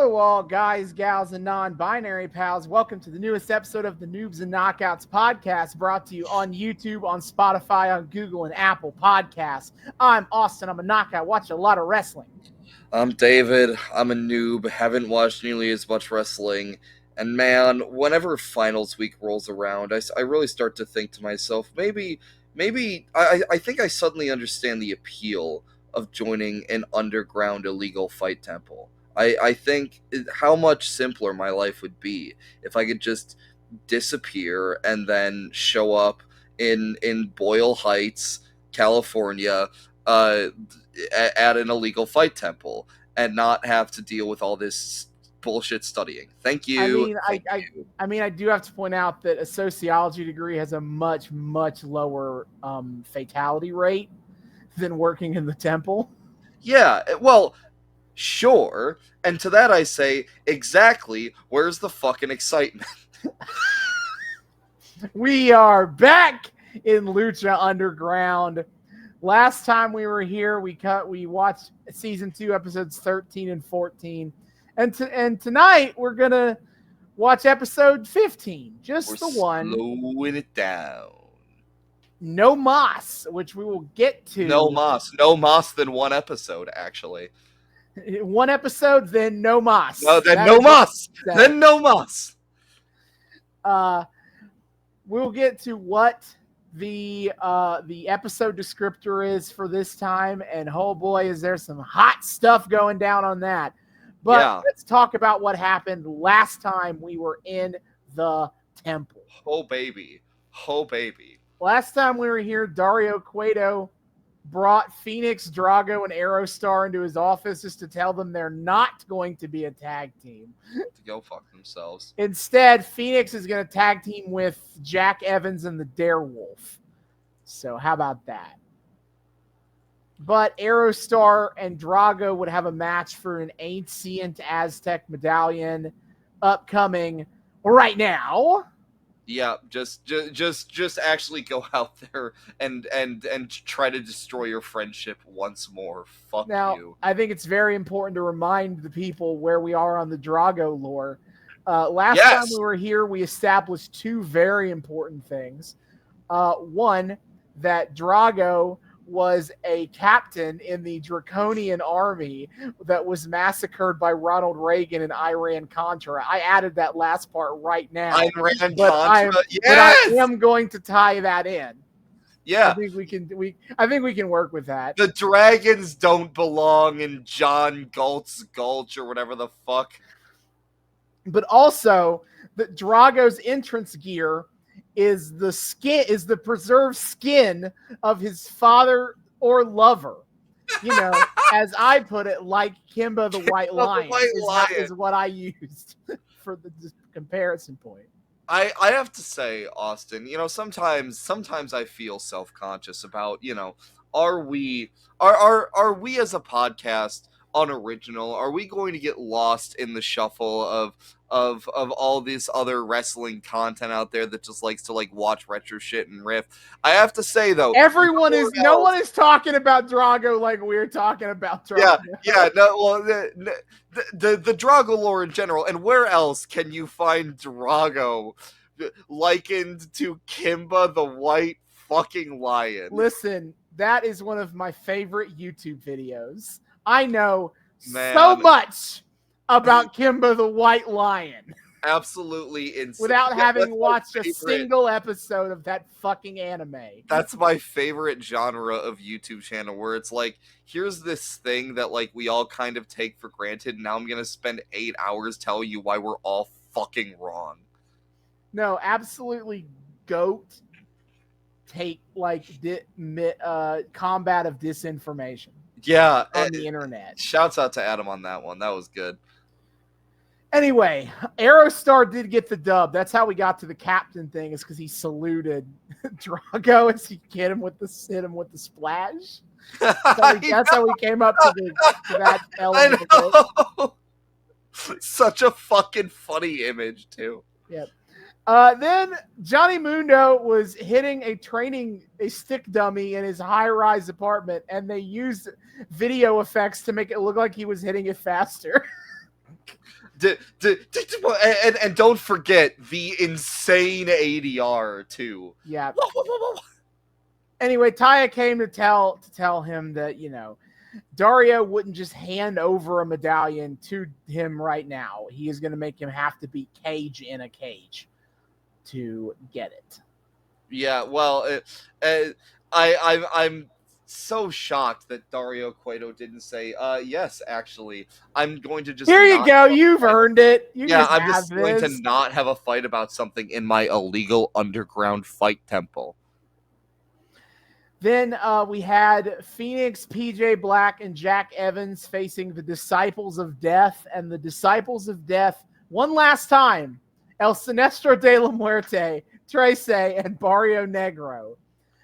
Hello, all guys, gals, and non-binary pals. Welcome to the newest episode of the Noobs and Knockouts Podcast, brought to you on YouTube, on Spotify, on Google, and Apple Podcasts. I'm Austin. I'm a knockout. Watch a lot of wrestling. I'm David. I'm a noob. Haven't watched nearly as much wrestling. And man, whenever finals week rolls around, I really start to think to myself, maybe I think I suddenly understand the appeal of joining an underground illegal fight temple. I think how much simpler my life would be if I could just disappear and then show up in Boyle Heights, California, at an illegal fight temple and not have to deal with all this bullshit studying. Thank you. I mean, I do have to point out that a sociology degree has a much lower fatality rate than working in the temple. Yeah, well, sure. And to that I say, exactly, where's the fucking excitement? We are back in Lucha Underground. Last time we were here, we watched season 2, episodes 13 and 14. And tonight we're going to watch episode 15. Just the one. Slowing it down. No Mas, which we will get to. No Mas than one episode, actually. One episode, then no Mas. No, then no Mas. Then no Mas. We'll get to what the episode descriptor is for this time, and oh boy, is there some hot stuff going down on that. But yeah, let's talk about what happened last time we were in the temple. Oh baby. Last time we were here, Dario Cueto brought Phoenix, Drago, and Aerostar into his office just to tell them they're not going to be a tag team. To go fuck themselves. Instead, Phoenix is going to tag team with Jack Evans and the Darewolf. So how about that? But Aerostar and Drago would have a match for an Ancient Aztec medallion upcoming right now. Yeah, just actually go out there and try to destroy your friendship once more. Fuck now, you. I think it's very important to remind the people where we are on the Drago lore. Last time we were here, we established two very important things. One, that Drago was a captain in the Draconian army that was massacred by Ronald Reagan and Iran-Contra. I added that last part right now. Iran-Contra, yes! But I am going to tie that in. Yeah. I think we can work with that. The dragons don't belong in John Galt's Gulch or whatever the fuck. But also, the Drago's entrance gear is the preserved skin of his father or lover. You know, as I put it, like Kimba the White Lion, is what I used for the comparison point. I have to say, Austin, you know, sometimes I feel self-conscious about, you know, are we as a podcast unoriginal? Are we going to get lost in the shuffle of all this other wrestling content out there that just likes to like watch retro shit and riff? I have to say though, no one is talking about Drago like we're talking about Drago. The Drago lore in general, and where else can you find Drago likened to Kimba the White fucking Lion? Listen, that is one of my favorite YouTube videos. I know so much about Kimba the White Lion. Absolutely insane. Without having watched a single episode of that fucking anime. That's my favorite genre of YouTube channel, where it's like, here's this thing that like we all kind of take for granted, and now I'm going to spend 8 hours telling you why we're all fucking wrong. No, absolutely goat take like combat of disinformation. Yeah, on the internet. Shouts out to Adam on that one. That was good. Anyway, Aerostar did get the dub. That's how we got to the captain thing, is because he saluted Drago as he hit him with the splash. That's how we came up to that element. I know. Such a fucking funny image too. Yep. Then Johnny Mundo was hitting a stick dummy in his high-rise apartment, and they used video effects to make it look like he was hitting it faster. And don't forget the insane ADR too. Yeah. Anyway, Taya came to tell him that, Dario wouldn't just hand over a medallion to him right now. He is going to make him have to beat Cage in a cage to get it. Yeah, well, I'm so shocked that Dario Cueto didn't say, yes, actually, I'm going to just... Here you go, you've earned it. I'm just going to not have a fight about something in my illegal underground fight temple. Then we had Phoenix, PJ Black, and Jack Evans facing the Disciples of Death. And the Disciples of Death, one last time, El Sinestro De La Muerte, Trace, and Barrio Negro.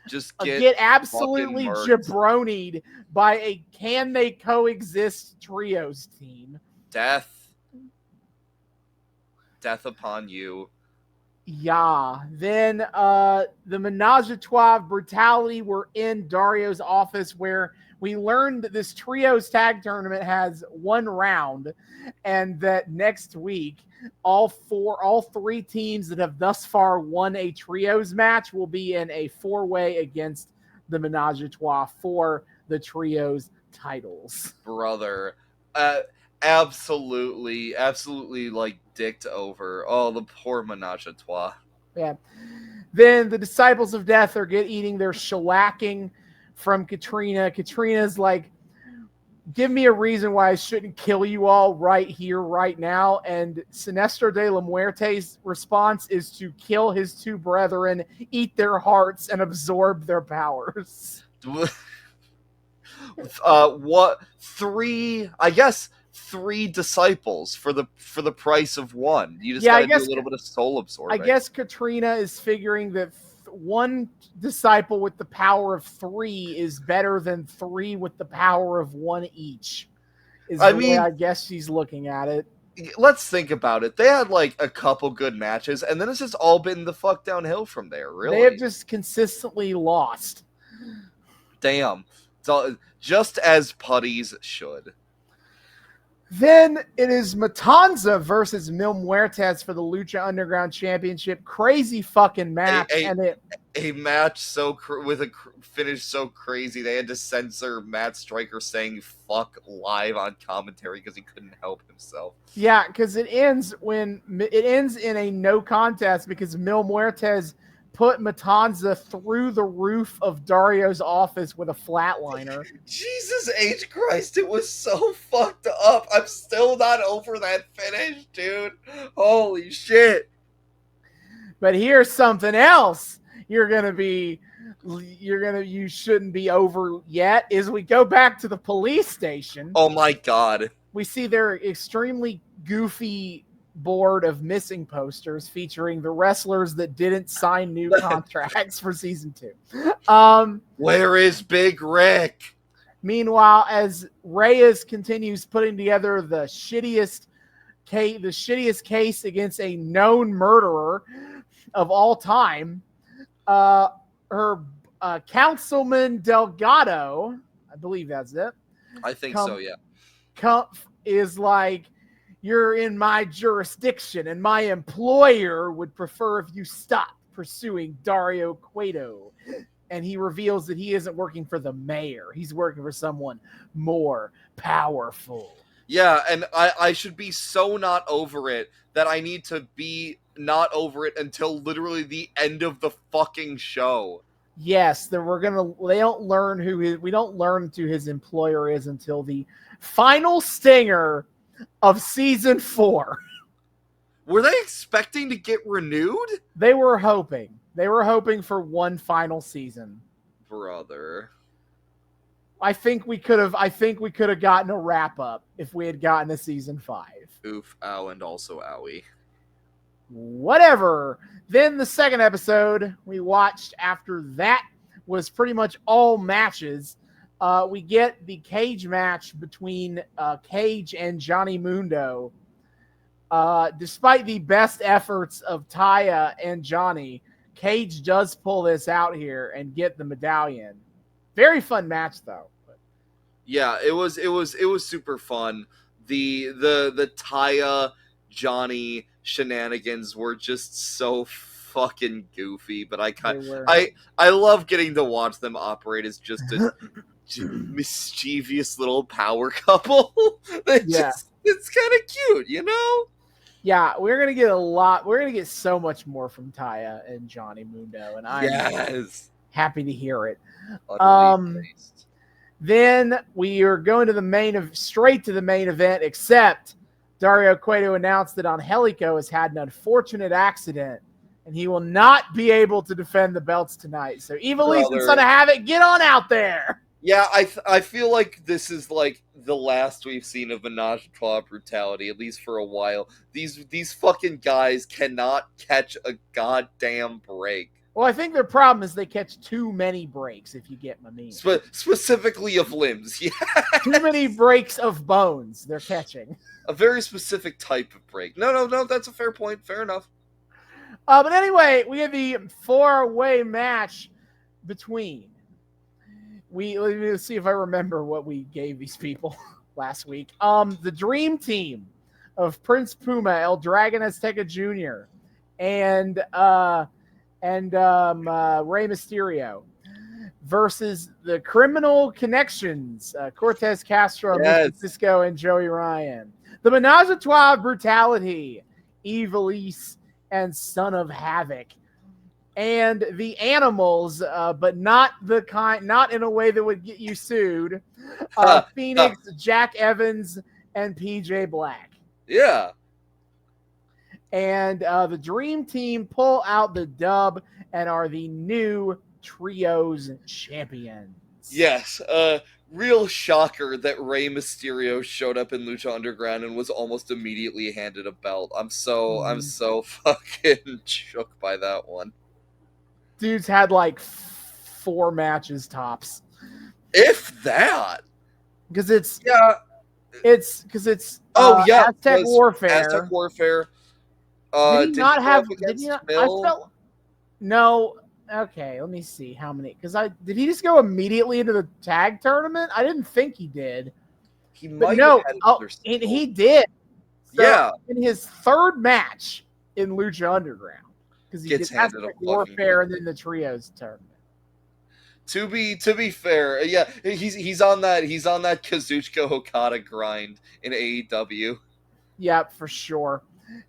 Just get absolutely jabronied by a Can They Coexist Trios team. Death upon you. Yeah. Then the Menage a Trois Brutality were in Dario's office, where we learned that this Trios tag tournament has one round, and that next week all three teams that have thus far won a Trios match will be in a 4-way against the Menage a Trois for the Trios titles. Brother, absolutely like dicked over. Oh, the poor Menage a Trois. Yeah. Then the Disciples of Death are eating their shellacking from Katrina. Katrina's like, give me a reason why I shouldn't kill you all right here, right now. And Sinestro De La Muerte's response is to kill his two brethren, eat their hearts, and absorb their powers. What? Three disciples for the price of one. You just gotta do a little bit of soul absorbing. I guess Katrina is figuring that one disciple with the power of 3 is better than 3 with the power of 1 each. I guess she's looking at it. Let's think about it. They had like a couple good matches, and then it's just all been the fuck downhill from there, really. They have just consistently lost. Damn. So, just as putties should. Then it is Matanza versus Mil Muertes for the Lucha Underground Championship. Crazy fucking match. A match with a finish so crazy they had to censor Matt Striker saying fuck live on commentary because he couldn't help himself. Yeah, because it ends in a no contest because Mil Muertes put Matanza through the roof of Dario's office with a flatliner. Jesus H. Christ, it was so fucked up. I'm still not over that finish, dude. Holy shit. But here's something else you shouldn't be over yet, is we go back to the police station. Oh my god. We see their extremely goofy board of missing posters featuring the wrestlers that didn't sign new contracts for season 2. Where is Big Rick? Meanwhile, as Reyes continues putting together the shittiest case against a known murderer of all time, her Councilman Delgado, I believe that's it. I think so, yeah. Is like, you're in my jurisdiction, and my employer would prefer if you stop pursuing Dario Cueto. And he reveals that he isn't working for the mayor. He's working for someone more powerful. Yeah, and I should be so not over it that I need to be not over it until literally the end of the fucking show. Yes, we don't learn who his employer is until the final stinger of season 4. Were they expecting to get renewed? They were hoping. They were hoping for one final season. Brother. I think we could have gotten a wrap up if we had gotten a season 5. Oof, ow, and also owie. Whatever. Then the second episode we watched after that was pretty much all matches. We get the cage match between Cage and Johnny Mundo. Despite the best efforts of Taya and Johnny, Cage does pull this out here and get the medallion. Very fun match, though. Yeah, it was super fun. The Taya Johnny shenanigans were just so fucking goofy, but I love getting to watch them operate as just a mischievous little power couple. It's kind of cute, you know? Yeah, we're gonna get we're gonna get so much more from Taya and Johnny Mundo, and I'm happy to hear it. Then we are going to straight to the main event, except Dario Cueto announced that Angelico has had an unfortunate accident and he will not be able to defend the belts tonight. So Ivelisse and Son of Havoc, get on out there. Yeah, I feel like this is like the last we've seen of Menage a Trois brutality, at least for a while. These fucking guys cannot catch a goddamn break. Well, I think their problem is they catch too many breaks, if you get my meaning. Specifically of limbs, yeah. Too many breaks of bones they're catching. A very specific type of break. No, that's a fair point. Fair enough. But anyway, we have the 4-way match between. Let me see if I remember what we gave these people last week. The Dream Team of Prince Puma, El Dragon Azteca Jr., and Rey Mysterio versus the Criminal Connections, Cortez Castro, Francisco, and Joey Ryan. The Menage a Trois brutality, Ivelisse and Son of Havoc. And the Animals, but not in a way that would get you sued. Phoenix, Jack Evans, and PJ Black. Yeah. And the Dream Team pull out the dub and are the new Trios champions. Yes. Real shocker that Rey Mysterio showed up in Lucha Underground and was almost immediately handed a belt. I'm so fucking shook by that one. Dude's had like 4 matches tops. If that. Because it's Aztec Warfare. Aztec Warfare. Did he not have? Did he not? I felt. No. Okay, let me see how many. Because did he just go immediately into the tag tournament? I didn't think he did. He might have had he did. So yeah. In his 3rd match in Lucha Underground, because he did Aztec Warfare and then the Trios tournament. To be fair, yeah, he's on that Kazuchika Okada grind in AEW. Yeah, for sure.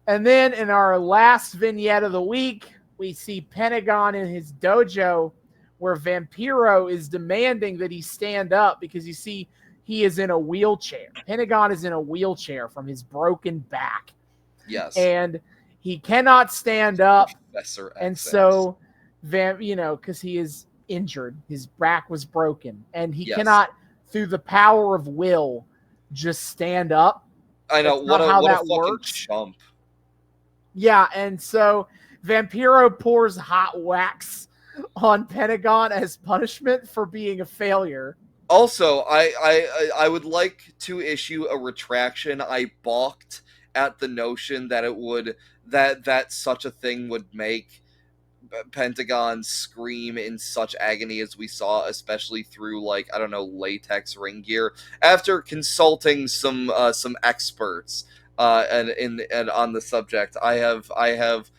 And then in our last vignette of the week, we see Pentagon in his dojo where Vampiro is demanding that he stand up because you see he is in a wheelchair. Pentagon is in a wheelchair from his broken back. Yes. And he cannot stand up. Professor and so, because he is injured, his back was broken, and he cannot, through the power of will, just stand up. I know. What a fucking chump. Yeah, and so Vampiro pours hot wax on Pentagon as punishment for being a failure. Also, I would like to issue a retraction. I balked at the notion that that such a thing would make Pentagon scream in such agony as we saw, especially through latex ring gear. After consulting some experts and on the subject, I have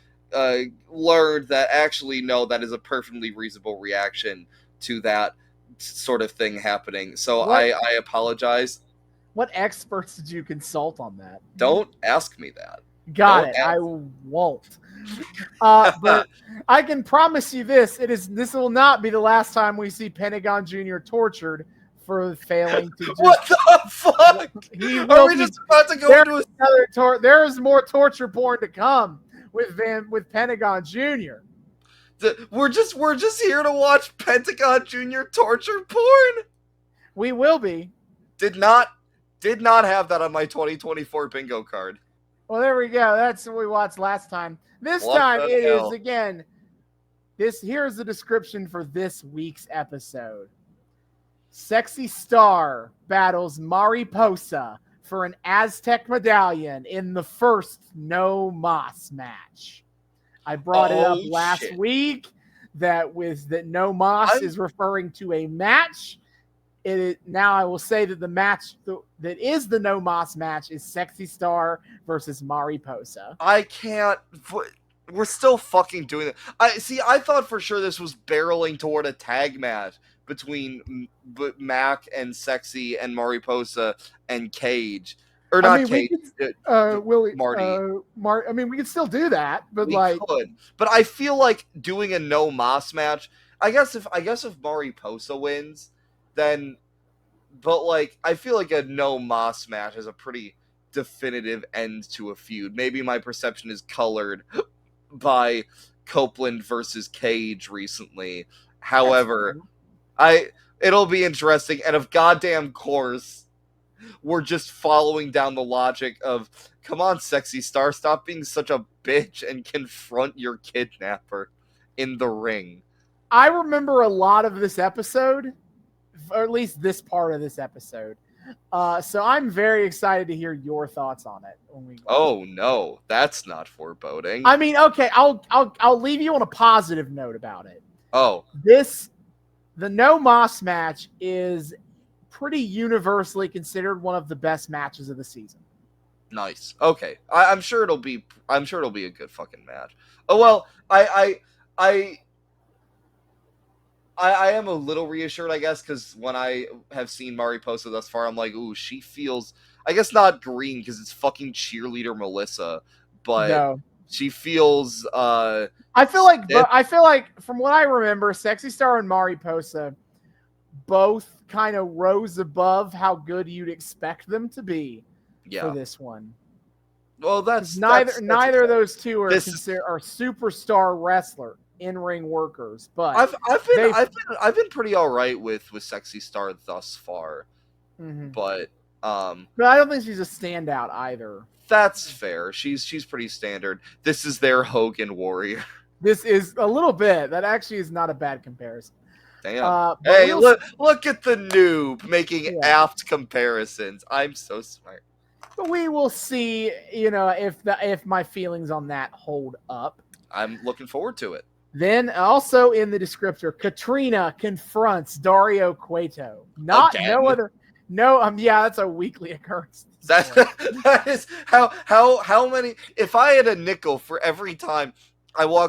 learned that actually no, that is a perfectly reasonable reaction to that sort of thing happening. So I apologize. What experts did you consult on that? Don't ask me that. Got it. I won't. But I can promise you this: this will not be the last time we see Pentagon Jr. tortured for failing to. What the fuck? Are we just about to go into another there is more torture porn to come with Pentagon Jr. We're just here to watch Pentagon Jr. torture porn. We will be. Did not have that on my 2024 bingo card. Well, there we go. That's what we watched last time. This time it is again. Here's the description for this week's episode. Sexy Star battles Mariposa for an Aztec medallion in the first No Mas match. I brought it up last week that No Mas is referring to a match now I will say that the match that is the No Mas match is Sexy Star versus Mariposa. I can't. We're still fucking doing it. I thought for sure this was barreling toward a tag match between Mac and Sexy and Mariposa and Cage, or not Cage. Willie, Marty. I mean, we could still do that, but we could. But I feel like doing a No Mas match. I guess if Mariposa wins, then. But like, I feel like a No Mas match is a pretty definitive end to a feud. Maybe my perception is colored by Copeland versus Cage recently. However, it'll be interesting, and of goddamn course, we're just following down the logic of, come on, Sexy Star, stop being such a bitch and confront your kidnapper in the ring. I remember a lot of this episode, or at least this part of this episode. So I'm very excited to hear your thoughts on it. Oh no, that's not foreboding. I mean, okay, I'll leave you on a positive note about it. Oh, the No Mas match is pretty universally considered one of the best matches of the season. Nice. Okay, I'm sure it'll be a good fucking match. Oh well, I am a little reassured, I guess, because when I have seen Mariposa thus far, I'm like, ooh, she feels, I guess not green because it's fucking cheerleader Melissa, but she feels. I feel like from what I remember, Sexy Star and Mariposa both kind of rose above how good you'd expect them to be for this one. Well, that's neither of those two are superstar wrestler in-ring workers, but I've been pretty all right with Sexy Star thus far, but I don't think she's a standout either. That's fair. She's pretty standard. This is their Hogan Warrior. This is a little bit. That actually is not a bad comparison. Damn. Hey, look at the noob making apt comparisons. I'm so smart. But we will see, if my feelings on that hold up. I'm looking forward to it. Then also in the descriptor, Katrina confronts Dario Cueto. That's a weekly occurrence. That is how many. If I had a nickel for every time I saw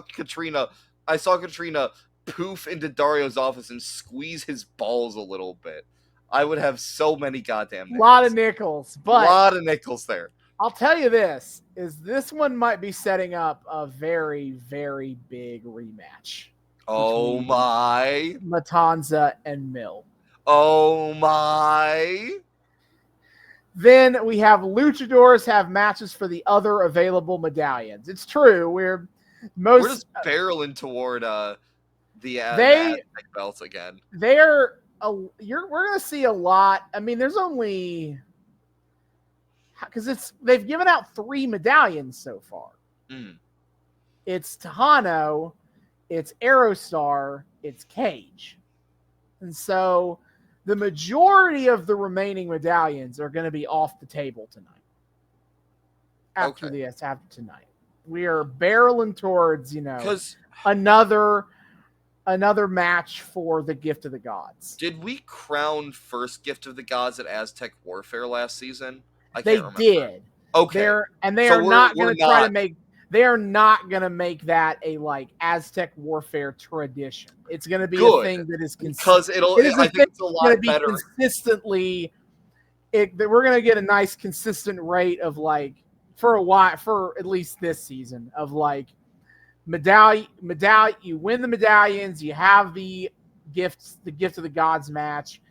Katrina poof into Dario's office and squeeze his balls a little bit, I would have so many goddamn nickels. A lot of nickels, but a lot of nickels there. I'll tell you this one might be setting up a very, very big rematch. Oh my. Matanza and Mill. Oh my. Then we have luchadors have matches for the other available medallions. It's true. We're just barreling toward the Aztec belts again. We're gonna see a lot. I mean, there's only because they've given out 3 medallions so far. It's Tejano, it's Aerostar, it's Cage, and so the majority of the remaining medallions are going to be off the table tonight. After tonight, we are barreling towards another match for the Gift of the Gods. Did we crown first Gift of the Gods at Aztec Warfare last season? They did. Okay. They are not going to make that a Aztec Warfare tradition. It's going to be a thing that is because I think it's a lot better. Consistently, we're going to get a nice consistent rate of for at least this season of medallion. You win the medallions. You have the Gift of the Gods match.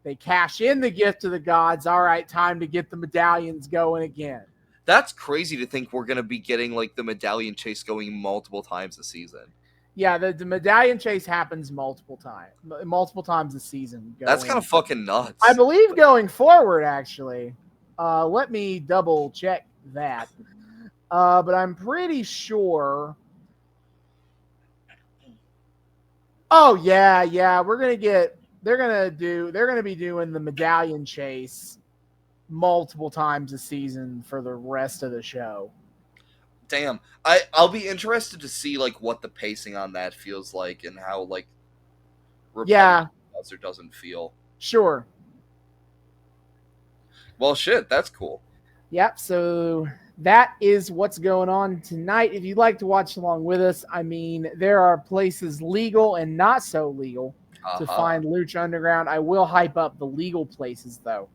They cash in the Gift of the Gods. All right, time to get the medallions going again. That's crazy to think we're going to be getting the medallion chase going multiple times this season. Yeah, the medallion chase happens multiple times this season. That's kind of fucking nuts. I believe going forward, actually. Let me double check that. But I'm pretty sure. Oh yeah. They're gonna be doing the medallion chase multiple times a season for the rest of the show. Damn. I'll be interested to see what the pacing on that feels like and how repetitive does or doesn't feel. Sure. Well, shit, that's cool. Yep, so that is what's going on tonight. If you'd like to watch along with us, I mean, there are places legal and not so legal to find Lucha Underground. I will hype up the legal places, though.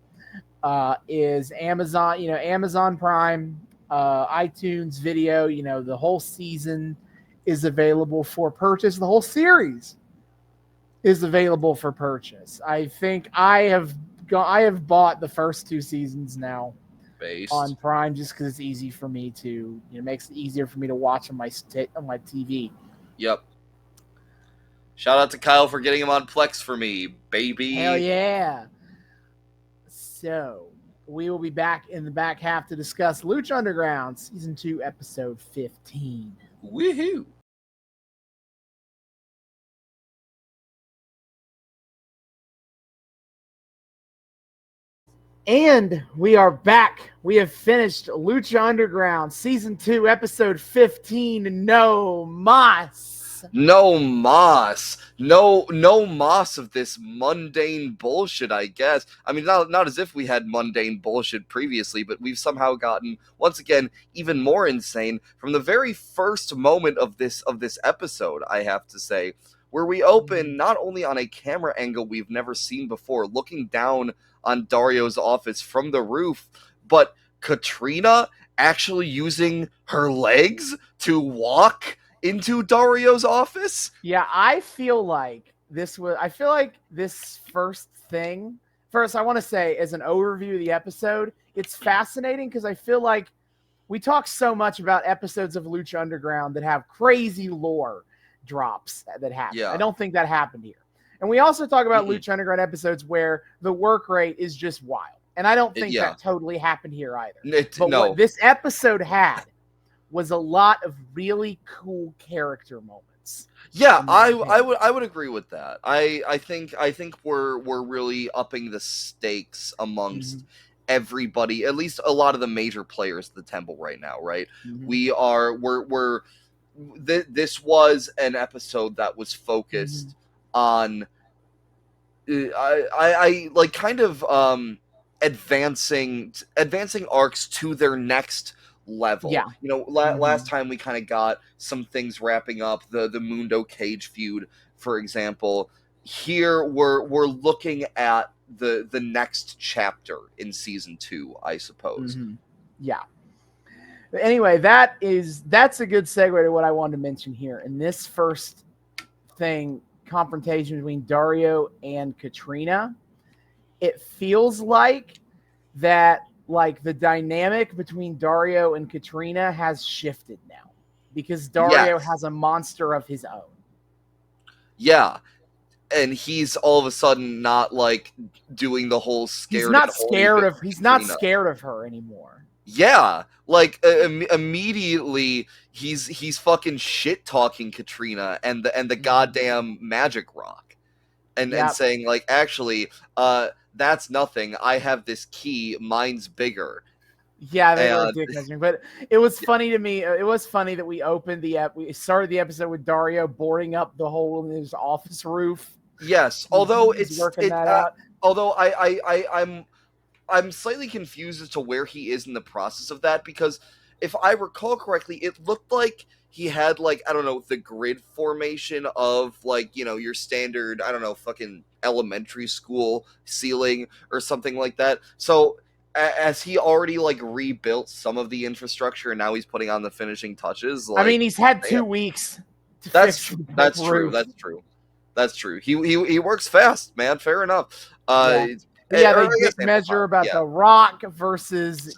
Is Amazon, Amazon Prime, iTunes Video, the whole season is available for purchase. The whole series is available for purchase. I think I have bought the first 2 seasons now on Prime just because it's easy for me to, makes it easier for me to watch on my TV. Yep. Shout out to Kyle for getting him on Plex for me, baby. Hell yeah. So we will be back in the back half to discuss Lucha Underground Season 2, Episode 15. Woohoo! And we are back. We have finished Lucha Underground Season 2, Episode 15, No Mas. No mas. No mas of this mundane bullshit, I guess. I mean, not as if we had mundane bullshit previously, but we've somehow gotten, once again, even more insane from the very first moment of this episode, I have to say, where we open not only on a camera angle we've never seen before, looking down on Dario's office from the roof, but Katrina actually using her legs to walk into Dario's office. Yeah, I feel like this first thing. First, I want to say, as an overview of the episode, it's fascinating because I feel like we talk so much about episodes of Lucha Underground that have crazy lore drops that happen. Yeah. I don't think that happened here. And we also talk about Lucha Underground episodes where the work rate is just wild. And I don't think that totally happened here either. What this episode had was a lot of really cool character moments. Yeah, I would agree with that. I think we're really upping the stakes amongst everybody, at least a lot of the major players at the temple right now, right? This was an episode that was focused on I like kind of advancing arcs to their next level. Yeah. Last time we kind of got some things wrapping up, the Mundo Cage feud, for example. Here we're looking at the next chapter in season 2, I suppose. Yeah. But anyway, that's a good segue to what I wanted to mention here. In this first thing, confrontation between Dario and Katrina, it feels like that, like, the dynamic between Dario and Katrina has shifted now because Dario has a monster of his own. Yeah. And he's all of a sudden not like doing the whole scared. He's not scared of her anymore. Yeah, like immediately he's fucking shit talking Katrina and the goddamn magic rock, and saying like, actually, that's nothing. I have this key. Mine's bigger. Yeah, they were dick measuring, but it was funny to me. It was funny that we started the episode with Dario boarding up the hole in his office roof. Yes, although I'm slightly confused as to where he is in the process of that, because if I recall correctly, it looked like he had, like, I don't know, the grid formation of, like, your standard, I don't know, fucking elementary school ceiling or something like that. So as he already, like, rebuilt some of the infrastructure and now he's putting on the finishing touches. Like, I mean, he's had 2 weeks to fix true. That's true. He works fast, man. Fair enough. They measure about the rock versus,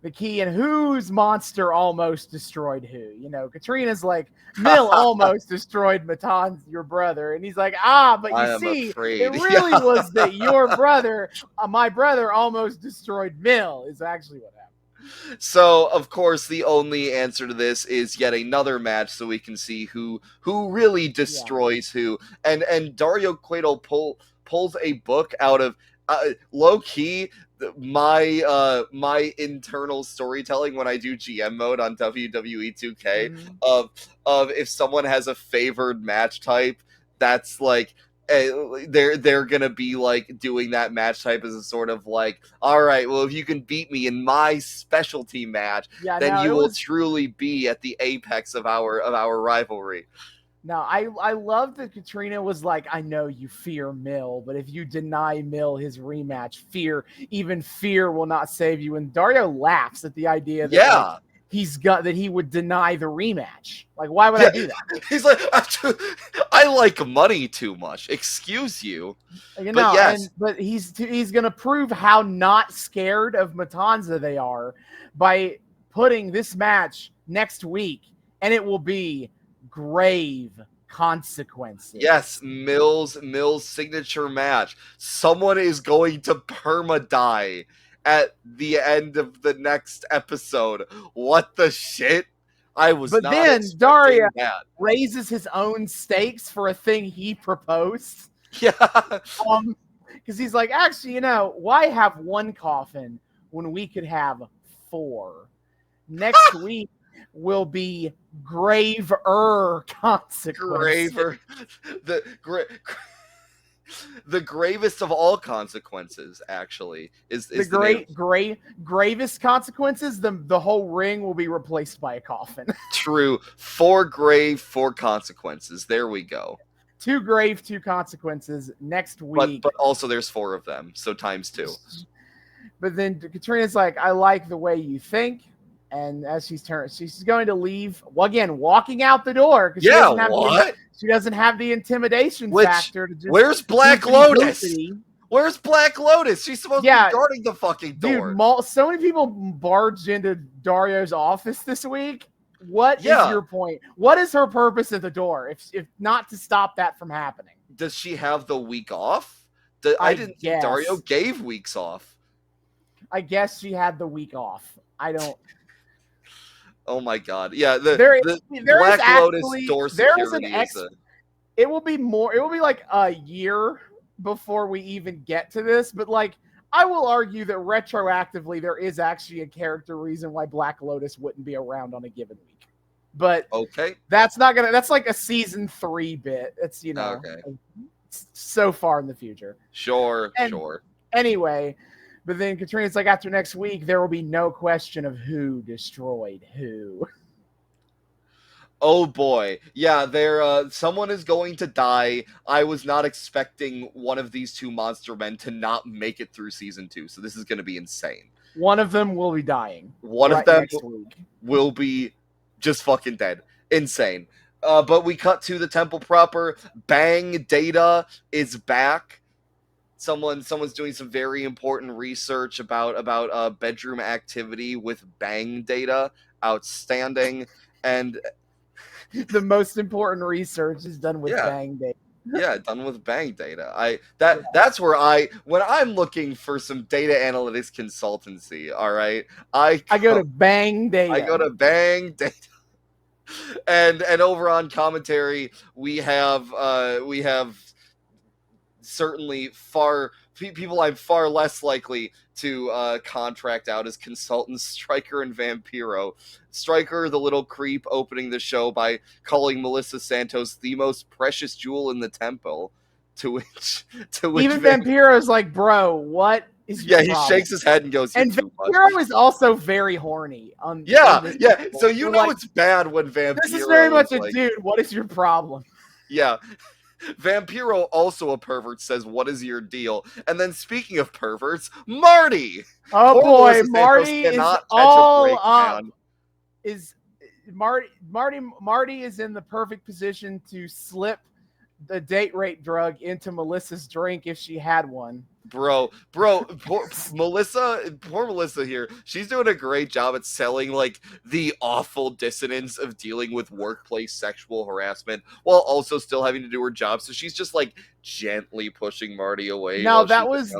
the key and whose monster almost destroyed who. Katrina's like, Mill almost destroyed Matanza, your brother. And he's like, but you see, it really was that your brother, my brother almost destroyed Mill is actually what happened. So, of course, the only answer to this is yet another match so we can see who really destroys who. And Dario Cueto pulls a book out of low-key my internal storytelling when I do GM mode on WWE 2K of if someone has a favored match type that's like they're gonna be like doing that match type as a sort of like, all right, well, if you can beat me in my specialty match, then you will truly be at the apex of our rivalry. Now, I love that Katrina was like, I know you fear Mill, but if you deny Mill his rematch, even fear will not save you. And Dario laughs at the idea that that he would deny the rematch. Like, why would I do that? He's like, I like money too much. Excuse you. But yes. But he's going to prove how not scared of Matanza they are by putting this match next week, and it will be grave consequences. Yes, Mill's signature match. Someone is going to perma-die at the end of the next episode. What the shit? But then Dario raises his own stakes for a thing he proposed. Yeah. Because he's like, actually, why have one coffin when we could have 4? Next week will be graver consequences. The gravest of all consequences, actually, is the gravest consequences. The whole ring will be replaced by a coffin. True. 4 grave, 4 consequences. There we go. 2 grave, 2 consequences next week. But also there's 4 of them, so times 2. But then Katrina's like, I like the way you think. And as she's going to leave, again, walking out the door because she doesn't have the intimidation factor. Where's Black Lotus? Where's Black Lotus? She's supposed to be guarding the fucking door. Dude, so many people barged into Dario's office this week. What is your point? What is her purpose at the door, if not to stop that from happening? Does she have the week off? I didn't think Dario gave weeks off. I guess she had the week off. I don't... Oh my god! Yeah, the Black Lotus door security It will be like a year before we even get to this, but like I will argue that retroactively there is actually a character reason why Black Lotus wouldn't be around on a given week. But that's like a season 3 bit. It's so far in the future. Sure. Anyway. But then Katrina's like, after next week, there will be no question of who destroyed who. Oh boy. Yeah, someone is going to die. I was not expecting one of these 2 monster men to not make it through season 2, so this is going to be insane. One of them will be dying. One of them will be just fucking dead. Insane. But we cut to the temple proper. Bang Data is back. Someone's doing some very important research about bedroom activity with Bang Data. Outstanding. And the most important research is done with Bang Data. Yeah, done with Bang Data. That's where when I'm looking for some data analytics consultancy, all right, I go to Bang Data. I go to Bang Data. And over on commentary, we have certainly people I'm far less likely to contract out as consultants, Stryker and Vampiro. Stryker, the little creep, opening the show by calling Melissa Santos the most precious jewel in the temple. To which even Vampiro's like, bro, what is your problem? He shakes his head and goes, and Vampiro is also very horny. So it's bad when Vampiro. This is very much a dude. What is your problem? Yeah. Vampiro, also a pervert, says, what is your deal? And then speaking of perverts, Marty! Oh boy, Marty is all up. Marty is in the perfect position to slip the date rape drug into Melissa's drink if she had one. Bro, poor Melissa here. She's doing a great job at selling like the awful dissonance of dealing with workplace sexual harassment while also still having to do her job. So she's just like gently pushing Marty away. No, there was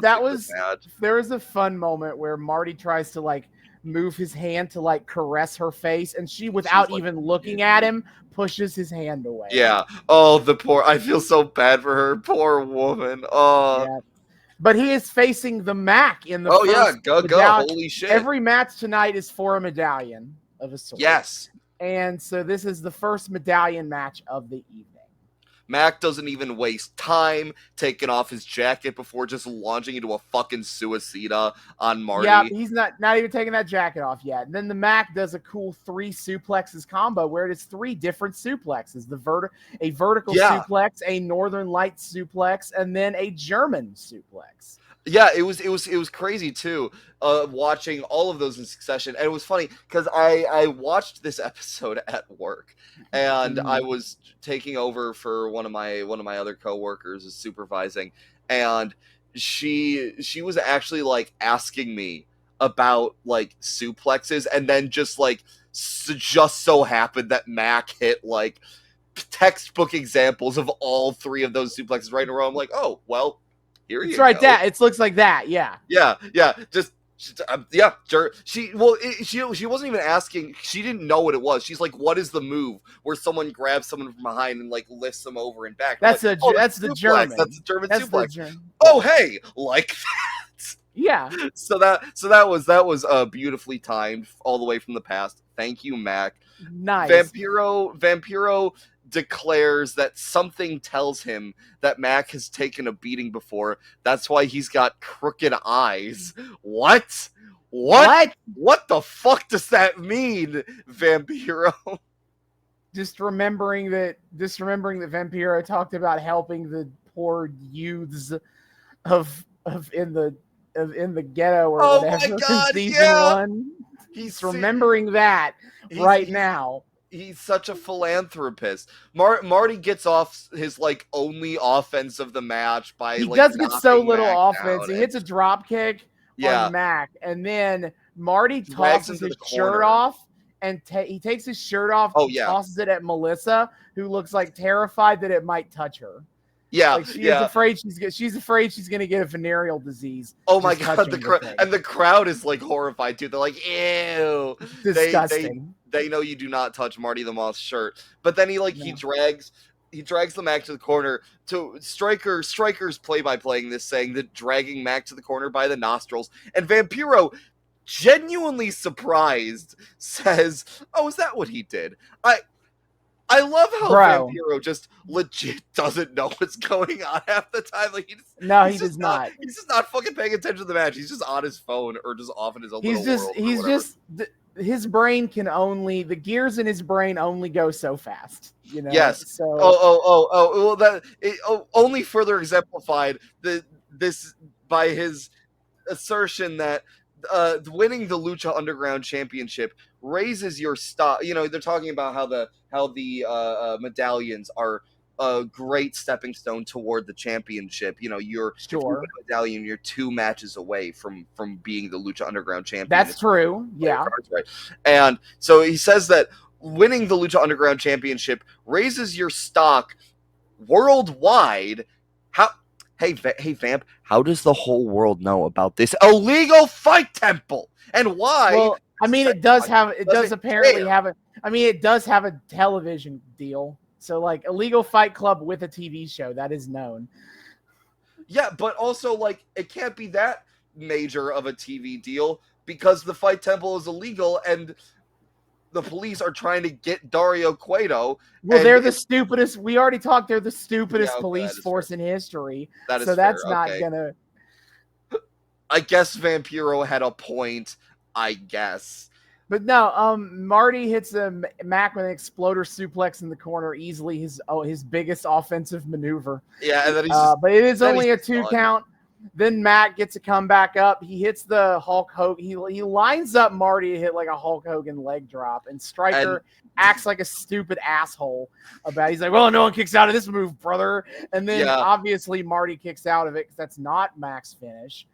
a fun moment where Marty tries to like move his hand to like caress her face, and she, without even looking at him, pushes his hand away. Yeah. Oh, I feel so bad for her. Poor woman. Oh. Yeah. But he is facing the Mac in the go. Holy shit. Every match tonight is for a medallion of a sort. Yes. And so this is the first medallion match of the evening. Mac doesn't even waste time taking off his jacket before just launching into a fucking suicida on Marty. Yeah, he's not even taking that jacket off yet. And then the Mac does a cool 3 suplexes combo where it is 3 different suplexes. A vertical suplex, a Northern Lights suplex, and then a German suplex. Yeah, it was crazy too, watching all of those in succession. And it was funny because I watched this episode at work, and I was taking over for one of my other coworkers is supervising, and she was actually like asking me about like suplexes, and then just so happened that Mac hit like textbook examples of all 3 of those suplexes right in a row. I'm like, oh well. It's right go. That it looks like that, yeah. Yeah. She wasn't even asking. She didn't know what it was. She's like, "What is the move where someone grabs someone from behind and like lifts them over and back?" That's like, that's the German. That's the German suplex. Oh, hey, like that. Yeah. So that was beautifully timed all the way from the past. Thank you, Mac. Nice. Vampiro declares that something tells him that Mac has taken a beating before. That's why he's got crooked eyes. What the fuck does that mean, Vampiro? Just remembering that Vampiro talked about helping the poor youths of in the ghetto or whatever. My God, season 1. He's remembering that now. He's such a philanthropist. Marty gets off his like only offense of the match by he does get so little offense. He hits a drop kick on Mac, and then Marty tosses his shirt off, and he takes his shirt off. Tosses it at Melissa, who looks like terrified that it might touch her. Yeah, like she's afraid she's gonna get a venereal disease. Oh my God, the crowd is like horrified too. They're like, ew, disgusting. They know you do not touch Marty the Moth's shirt. But then he drags the Mac to the corner. To Striker's play-by-playing this, saying that dragging Mac to the corner by the nostrils, and Vampiro, genuinely surprised, says, "Oh, is that what he did?" I love how Vampiro just legit doesn't know what's going on half the time. Like he does not. He's just not fucking paying attention to the match. He's just on his phone or just off in his own little world. His brain the gears in his brain only go so fast. You know. Yes. So. Well, only further exemplified this by his assertion that winning the Lucha Underground Championship raises your stock. You know, they're talking about how the medallions are a great stepping stone toward the championship. You know, if you win a medallion, you're 2 matches away from being the Lucha Underground champion. That's true. Yeah. Right. And so he says that winning the Lucha Underground Championship raises your stock worldwide. Hey, Vamp, how does the whole world know about this illegal fight temple? And why? Well, I mean, it does have a television deal. So, like, illegal fight club with a TV show, that is known. Yeah, but also, like, it can't be that major of a TV deal because the fight temple is illegal and the police are trying to get Dario Cueto. Well, they're the stupidest. We already talked. They're the stupidest police force in history. That's not gonna. I guess Vampiro had a point. I guess. But no, Marty hits Mac with an exploder suplex in the corner, easily his biggest offensive maneuver. Yeah, and then but it is only a 2 count. Then Mac gets to come back up. He hits the Hulk Hogan. He lines up Marty to hit like a Hulk Hogan leg drop, and Striker acts like a stupid asshole about it. He's like, well, no one kicks out of this move, brother. And then obviously Marty kicks out of it because that's not Mac's finish.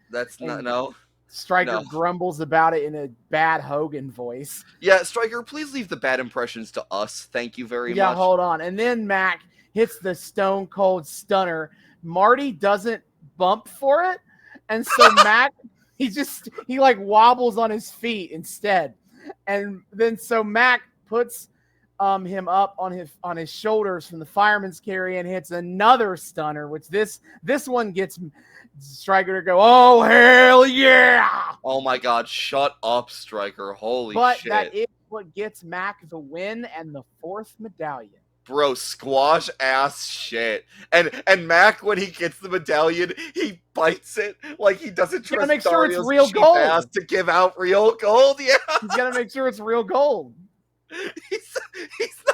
Striker grumbles about it in a bad Hogan voice. Yeah, Striker, please leave the bad impressions to us. Thank you very much. Yeah, hold on. And then Mac hits the Stone Cold Stunner. Marty doesn't bump for it, and so Mac he like wobbles on his feet instead, and then so Mac puts him up on his shoulders from the fireman's carry and hits another stunner, which this one gets Striker to go, oh hell yeah! Oh my God, shut up, Striker! Holy shit! But that is what gets Mac the win and the 4th medallion. bro, squash ass shit. And Mac, when he gets the medallion, he bites it like he doesn't trust make sure it's Dario's real cheap gold. ass to give out real gold. Yeah, he's gotta make sure it's real gold. He's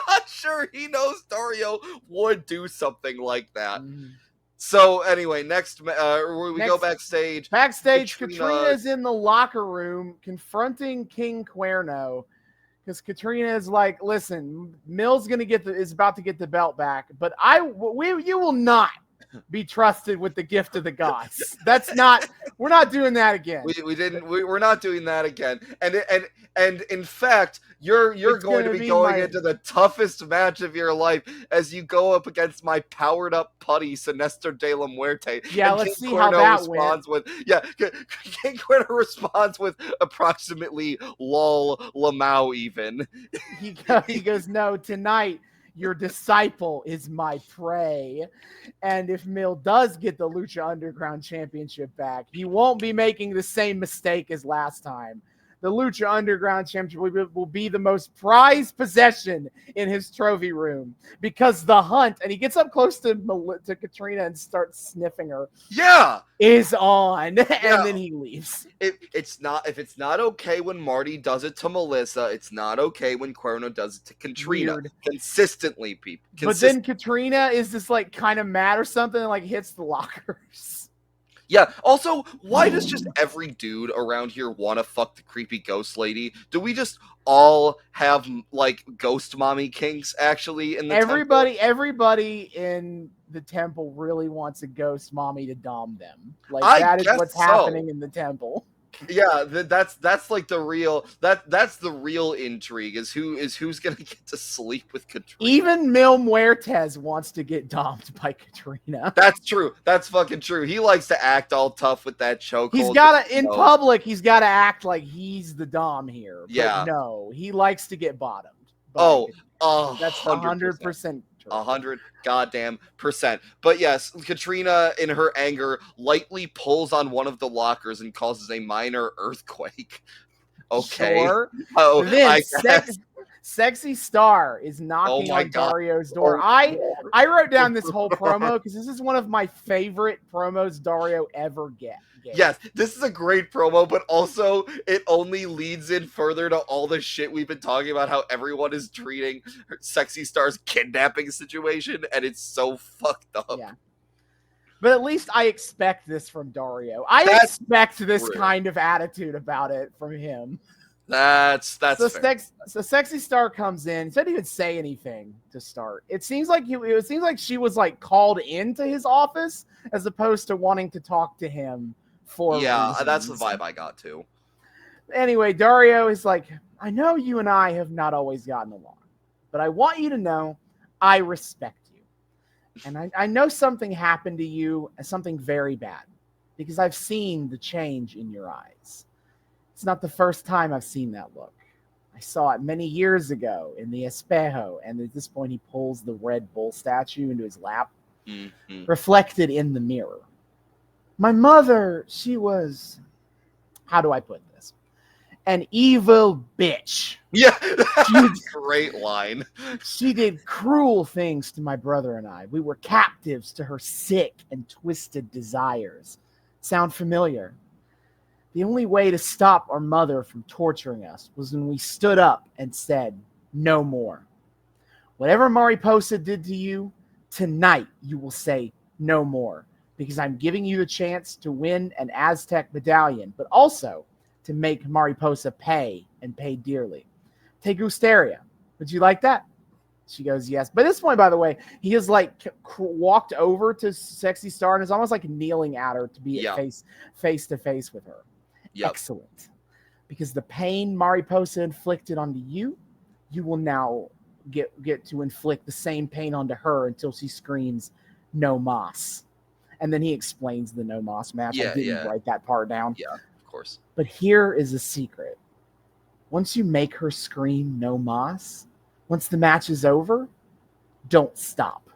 not sure. He knows Dario would do something like that. Mm. So anyway, next we go backstage. Backstage, Katrina is in the locker room confronting King Cuerno because Katrina is like, "Listen, Mill's is about to get the belt back, but you will not be trusted with the gift of the gods. We're not doing that again. We're not doing that again. And in fact, you're going to be going into the toughest match of your life as you go up against my powered up putty Sinestro De La Muerte. Yeah, and let's see how that went. King Cuerno responds with approximately lol Lamau even. He goes, "No, tonight your disciple is my prey." And if Mill does get the Lucha Underground Championship back, he won't be making the same mistake as last time. The Lucha Underground Championship will be the most prized possession in his trophy room because the hunt, and he gets up close to Katrina and starts sniffing her. Yeah, is on, and then he leaves. If it's not okay when Marty does it to Melissa, it's not okay when Cuerno does it to Katrina. Weird. Consistently, people. But then Katrina is just like kind of mad or something, and like hits the lockers. Yeah. Also, why does just every dude around here want to fuck the creepy ghost lady? Do we just all have like ghost mommy kinks actually in the temple? Everybody in the temple really wants a ghost mommy to dom them. Like that is what's happening in the temple. Yeah, that's like the real that's the real intrigue is who's gonna get to sleep with Katrina. Even Mil Muertes wants to get domed by Katrina. That's true. That's fucking true. He likes to act all tough with that chokehold. He's gotta public. He's gotta act like he's the dom here. Yeah. But no, he likes to get bottomed. That's 100%. 100 goddamn %. But yes, Katrina, in her anger, lightly pulls on one of the lockers and causes a minor earthquake. Okay. Sure. Oh, then Sexy Star is knocking on Dario's door. I wrote down this whole promo because this is one of my favorite promos Dario ever gave. Yes, this is a great promo, but also it only leads in further to all the shit we've been talking about, how everyone is treating Sexy Star's kidnapping situation, and it's so fucked up. Yeah. But at least I expect this from Dario. I expect this kind of attitude about it from him. That's so fair. So Sexy Star comes in. She didn't even say anything to start. It seems like she was like called into his office as opposed to wanting to talk to him for reasons. That's the vibe I got too. Anyway, Dario is like, "I know you and I have not always gotten along, but I want you to know I respect you. And I know something happened to you, something very bad, because I've seen the change in your eyes. It's not the first time I've seen that look. I saw it many years ago in the espejo," and at this point he pulls the Red Bull statue into his lap, reflected in the mirror. "My mother, she was, how do I put this? An evil bitch." Yeah, that's a great line. "She did cruel things to my brother and I. We were captives to her sick and twisted desires." Sound familiar? "The only way to stop our mother from torturing us was when we stood up and said, 'No more.' Whatever Mariposa did to you, tonight you will say, 'No more,' because I'm giving you the chance to win an Aztec medallion, but also to make Mariposa pay and pay dearly. Te gustaría. Would you like that?" She goes, "Yes." By this point, by the way, he has like walked over to Sexy Star and is almost like kneeling at her to be face to face with her. Yep. Excellent. Because the pain Mariposa inflicted onto you, you will now get to inflict the same pain onto her until she screams, "No mas." And then he explains the no mas match. I didn't write that part down. Yeah, of course. But here is a secret. Once you make her scream no mas, once the match is over, don't stop.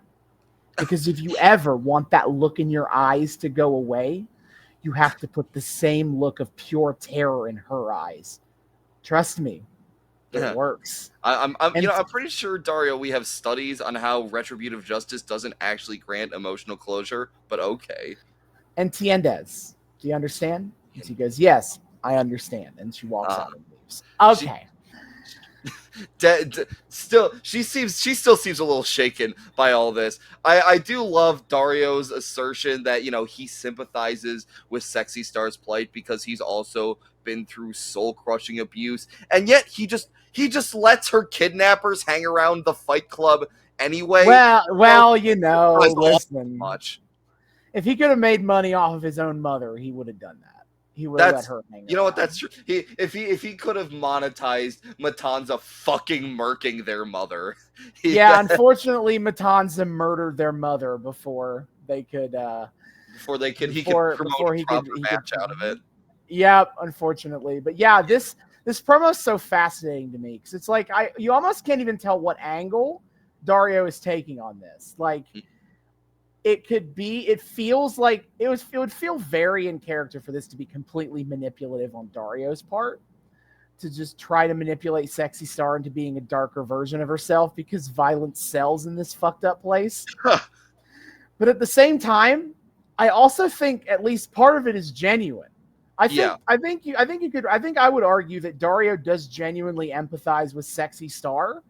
Because if you ever want that look in your eyes to go away, you have to put the same look of pure terror in her eyes. Trust me, It works. I'm pretty sure, Dario, we have studies on how retributive justice doesn't actually grant emotional closure, but okay. And Tiendez, do you understand? And she goes, yes, I understand. And she walks out and leaves. Okay. She still seems a little shaken by all this. I do love Dario's assertion that, he sympathizes with Sexy Star's plight because he's also been through soul-crushing abuse, and yet he just lets her kidnappers hang around the Fight Club anyway. Well, listen. Much. If he could have made money off of his own mother, he would have done that. He would have let her hang around. You know what? That's true. If he could have monetized Matanza fucking murking their mother. Unfortunately, Matanza murdered their mother before he could promote a match out of it. Yeah, unfortunately. But yeah, this promo is so fascinating to me because it's like you almost can't even tell what angle Dario is taking on this. Like, it feels like it would feel very in character for this to be completely manipulative on Dario's part, to just try to manipulate Sexy Star into being a darker version of herself because violence sells in this fucked up place. But at the same time, I also think at least part of it is genuine. I think I would argue that Dario does genuinely empathize with Sexy Star.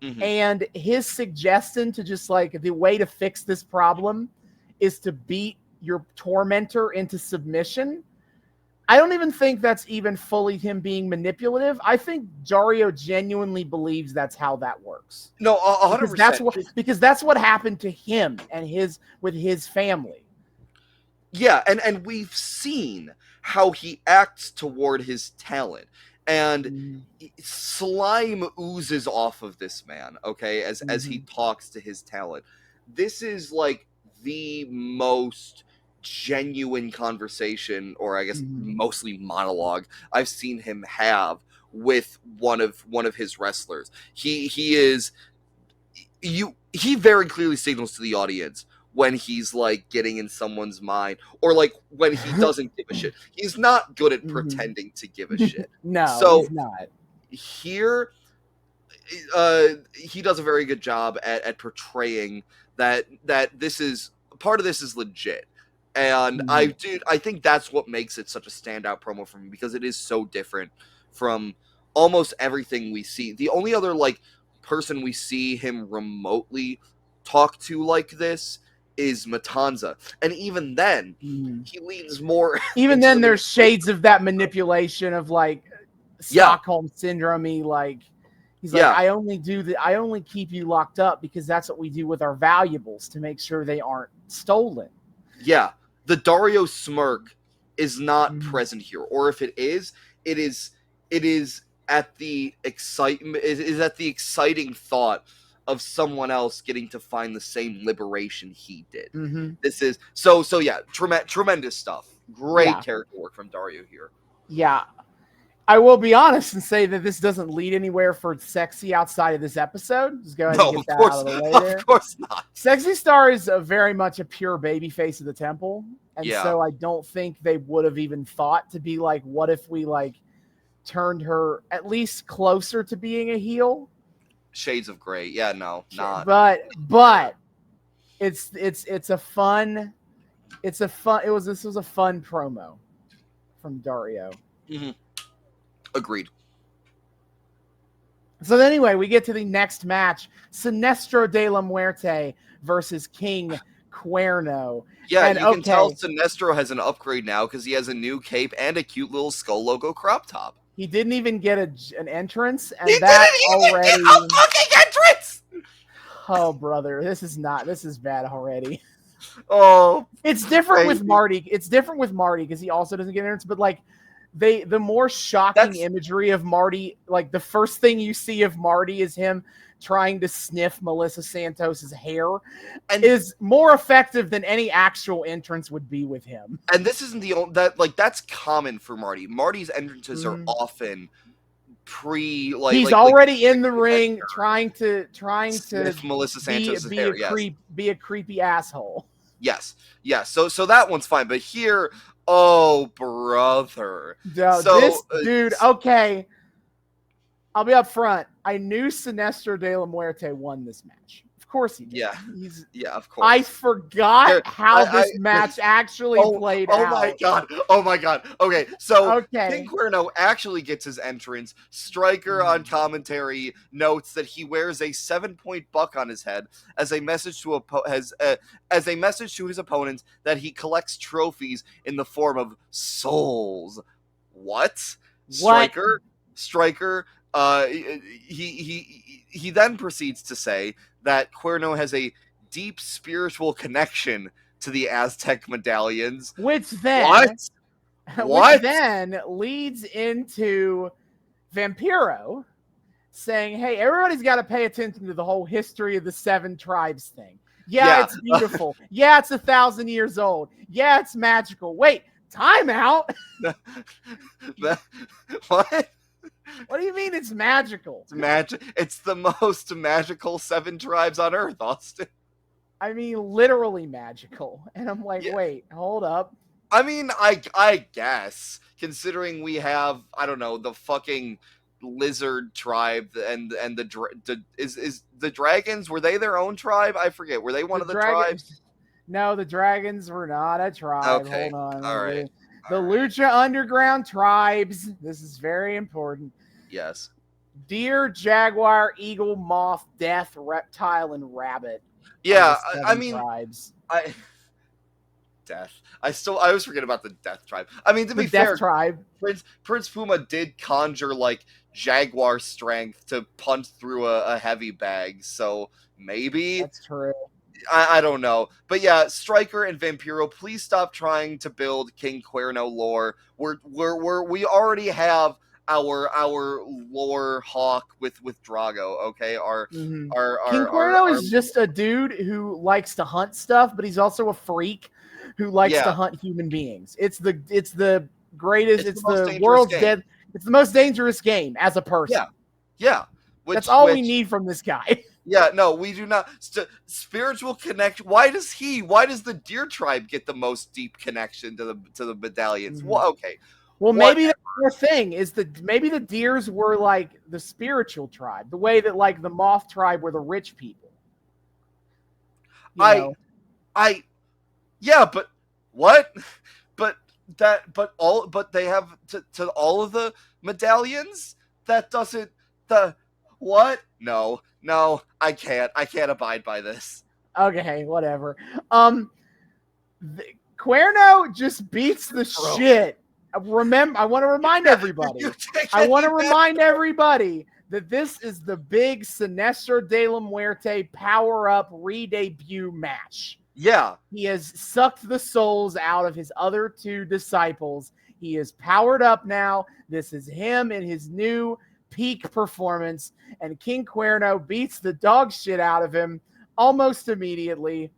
Mm-hmm. And his suggestion to just like the way to fix this problem is to beat your tormentor into submission. I don't even think that's even fully him being manipulative. I think Dario genuinely believes that's how that works. No, 100%. Because that's what happened to him and with his family. Yeah, and we've seen how he acts toward his talent. And slime oozes off of this man, okay, as he talks to his talent. This is like the most genuine conversation, or I guess mostly monologue, I've seen him have with one of his wrestlers. He very clearly signals to the audience when he's like getting in someone's mind, or like when he doesn't give a shit. He's not good at pretending to give a shit. No, he's not. Here, he does a very good job at portraying that this is part of this is legit. And I think that's what makes it such a standout promo for me, because it is so different from almost everything we see. The only other like person we see him remotely talk to like this is Matanza, and even then he leans more. Even then, there's shades of that manipulation of like Stockholm syndrome-y. Like he's like, I only keep you locked up because that's what we do with our valuables to make sure they aren't stolen. Yeah, the Dario smirk is not present here, or if it is at the excitement. Is at the exciting thought of someone else getting to find the same liberation he did. This is so yeah, tremendous stuff. Great character work from Dario here. Yeah. I will be honest and say that this doesn't lead anywhere for Sexy outside of this episode. Just go ahead and get that out of the way there. Of course not. Sexy Star is very much a pure baby face of the temple. And so I don't think they would have even thought to be like, what if we like turned her at least closer to being a heel? Shades of gray. Yeah, no, not. But this was a fun promo from Dario. Agreed. So anyway, we get to the next match: Sinestro De La Muerte versus King Cuerno. Yeah, and you can tell Sinestro has an upgrade now because he has a new cape and a cute little skull logo crop top. He didn't even get an entrance, and that already get a fucking entrance. Oh, brother, this is bad already. Oh, it's different with Marty. It's different with Marty because he also doesn't get an entrance, but like the more shocking imagery of Marty, like the first thing you see of Marty is him trying to sniff Melissa Santos's hair, and is more effective than any actual entrance would be with him. And this isn't that's common for Marty. Marty's entrances are often he's already in the ring trying to sniff Melissa Santos's hair. Be a creepy asshole. Yes. So that one's fine, but here, oh brother, this dude. Okay, I'll be up front. I knew Sinestro De La Muerte won this match. Of course he did. Yeah, of course. I forgot how this match actually played out. Oh my god. Okay, so King Cuerno actually gets his entrance. Stryker on commentary notes that he wears a 7-point buck on his head as a message to his opponents that he collects trophies in the form of souls. What? Stryker. He then proceeds to say that Cuerno has a deep spiritual connection to the Aztec medallions. Which then leads into Vampiro saying, hey, everybody's got to pay attention to the whole history of the 7 tribes thing. Yeah. It's beautiful. Yeah, it's 1,000 years old. Yeah, it's magical. Wait, time out. What? What do you mean it's magical? It's magic. It's the most magical 7 tribes on Earth, Austin. I mean, literally magical. And I'm like, wait, hold up. I mean, I guess, considering we have, I don't know, the fucking lizard tribe and is the dragons, were they their own tribe? I forget. Were they one of the tribes? No, the dragons were not a tribe. Okay. Hold on. All right. The Lucha Underground tribes. This is very important. Yes. Deer, jaguar, eagle, moth, death, reptile, and rabbit. Yeah, I mean, tribes. Death. I always forget about the death tribe. I mean, to be fair, tribe. Prince Puma did conjure like jaguar strength to punch through a heavy bag, so maybe that's true. I don't know. But yeah, Stryker and Vampiro, please stop trying to build King Cuerno lore. We already have our lore hawk with Drago, okay? King Cuerno is just a dude who likes to hunt stuff, but he's also a freak who likes to hunt human beings. It's the greatest, it's the world's dead. It's the most dangerous game as a person. Yeah. That's all we need from this guy. Yeah, no, we do not. Spiritual connection. Why does the deer tribe get the most deep connection to the medallions? Mm-hmm. Well, okay. Well, maybe the thing is that maybe the deers were like the spiritual tribe, the way that like the moth tribe were the rich people. Yeah, but what? But they have to all of the medallions. That doesn't what? No, I can't abide by this. Okay, whatever. Cuerno just beats the shit. Remember, I want to remind everybody. I want to remind everybody that this is the big Sinestro De La Muerte power-up re-debut match. Yeah. He has sucked the souls out of his other 2 disciples. He is powered up now. This is him in his new peak performance, and King Cuerno beats the dog shit out of him almost immediately.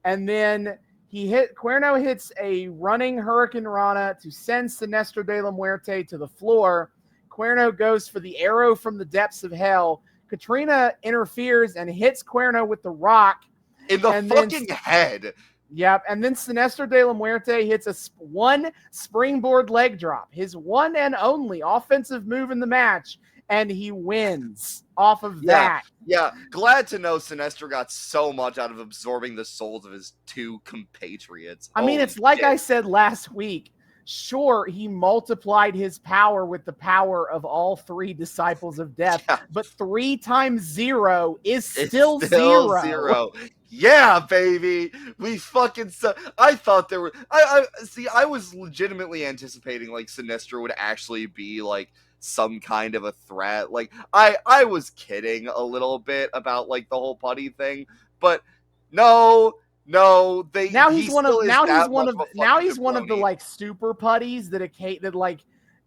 And then Cuerno hits a running Hurricane Rana to send Sinestro De La Muerte to the floor. Cuerno goes for the arrow from the depths of hell. Katrina interferes and hits Cuerno with the rock in the head. Yep, and then Sinestro De La Muerte hits one springboard leg drop, his one and only offensive move in the match, and he wins off of that. Yeah, glad to know Sinestro got so much out of absorbing the souls of his 2 compatriots. I mean, it's like I said last week. Sure, he multiplied his power with the power of all 3 disciples of death, but 3 times 0 is still 0. Yeah, baby. We fucking I thought there were I was legitimately anticipating like Sinestro would actually be like some kind of a threat. Like I was kidding a little bit about like the whole putty thing, but no, he's one of the like super putties that like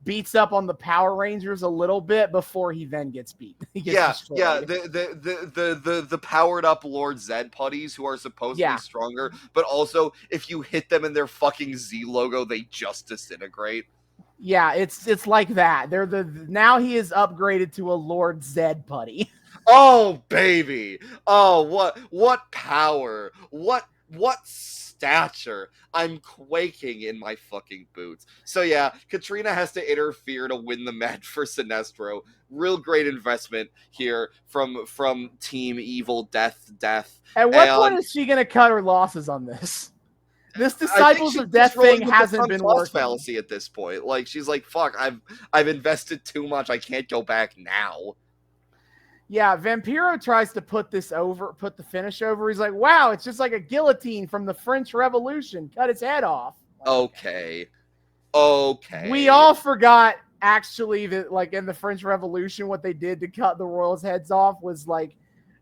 beats up on the Power Rangers a little bit before he then gets beat. The powered up Lord Zed putties who are supposed to be stronger, but also if you hit them in their fucking Z logo, they just disintegrate. Yeah, it's like that. Now he is upgraded to a Lord Zed putty. Oh baby! Oh what power! What What stature? I'm quaking in my fucking boots. So yeah, Katrina has to interfere to win the match for Sinestro. Real great investment here from Team Evil Death. At what point is she going to cut her losses on this? This Disciples of Death thing hasn't been working. Fallacy at this point. Like, she's like, fuck, I've invested too much. I can't go back now. Yeah, Vampiro tries to put the finish over. He's like, wow, it's just like a guillotine from the French Revolution. Cut its head off. Okay. We all forgot, actually, that, like, in the French Revolution, what they did to cut the royals' heads off was, like,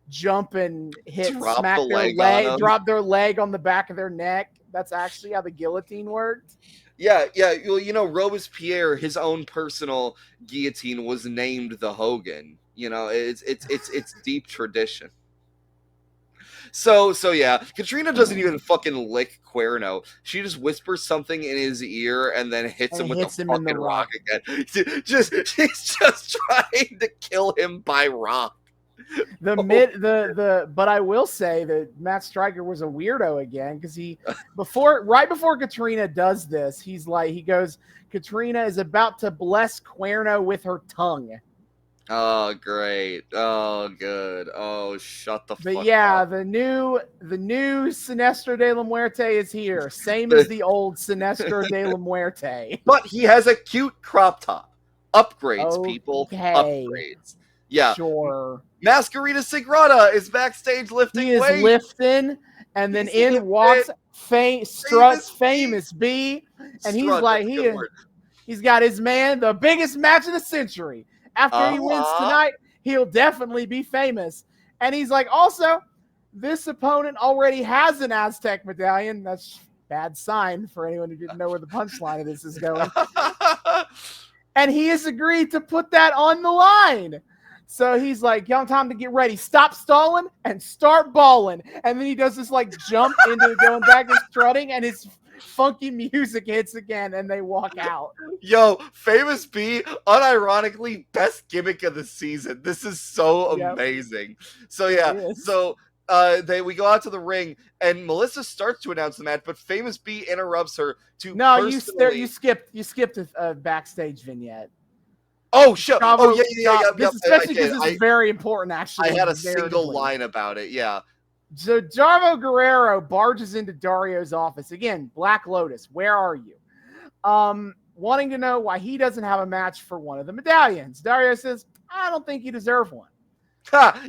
jump and smack their leg, drop their leg on the back of their neck. That's actually how the guillotine worked. Yeah. Well, you know, Robespierre, his own personal guillotine was named the Hogan. You know, it's deep tradition. So yeah, Katrina doesn't even fucking lick Cuerno. She just whispers something in his ear and then hits him with the fucking rock again. She's just trying to kill him by rock. But I will say that Matt Striker was a weirdo again, because right before Katrina does this, he goes, Katrina is about to bless Cuerno with her tongue. Oh, great. Oh, good. Oh, shut the fuck up. But yeah, the new Sinestro De La Muerte is here. Same as the old Sinestro De La Muerte. But he has a cute crop top. Upgrades, people. Upgrades. Yeah. Sure. Masquerita Sagrada is backstage lifting weights. He is lifting, and then in walks struts Famous B, and he's got his man, the biggest match of the century. After he wins tonight, he'll definitely be famous. And he's like, also, this opponent already has an Aztec medallion. That's a bad sign for anyone who didn't know where the punchline of this is going. And he has agreed to put that on the line. So he's like, young, time to get ready. Stop stalling and start balling. And then he does this like jump into going back to strutting, and his funky music hits again, and they walk out. Yo, Famous B, unironically, best gimmick of the season. This is so amazing. So yeah, we go out to the ring, and Melissa starts to announce the match, but Famous B interrupts her to you skipped a backstage vignette. Oh, shit. Yeah. Especially because this is very important, actually. I had a single line about it, yeah. So Chavo Guerrero barges into Dario's office. Again, Black Lotus, where are you? Wanting to know why he doesn't have a match for one of the medallions. Dario says, I don't think you deserve one.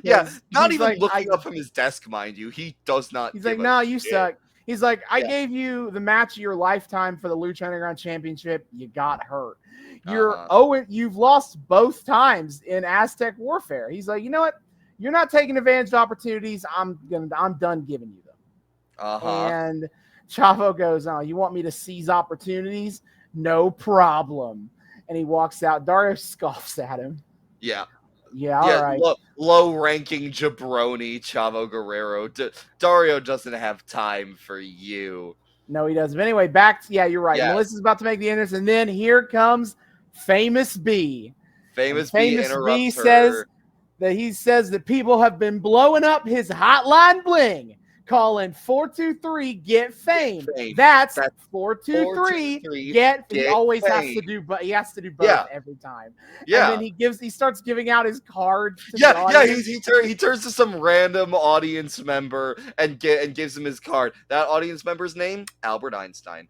Yeah, not even like, looking up from his desk, mind you. He does not. He's like, no, you suck. He's like, I gave you the match of your lifetime for the Lucha Underground Championship. You got hurt. You've lost both times in Aztec Warfare. He's like, you know what? You're not taking advantage of opportunities. I'm done giving you them. And Chavo goes, oh, you want me to seize opportunities? No problem. And he walks out. Dario scoffs at him. Yeah. Yeah, all right. Low-ranking jabroni Chavo Guerrero. Dario doesn't have time for you. No, he doesn't. But anyway, you're right. Yeah. Melissa's about to make the entrance, and then here comes Famous B. Famous B says that people have been blowing up his hotline bling, calling 423 get fame. That's 423 get. He always has to do, but he has to do both every time. Yeah, and then he starts giving out his card. He turns to some random audience member and gives him his card. That audience member's name, Albert Einstein.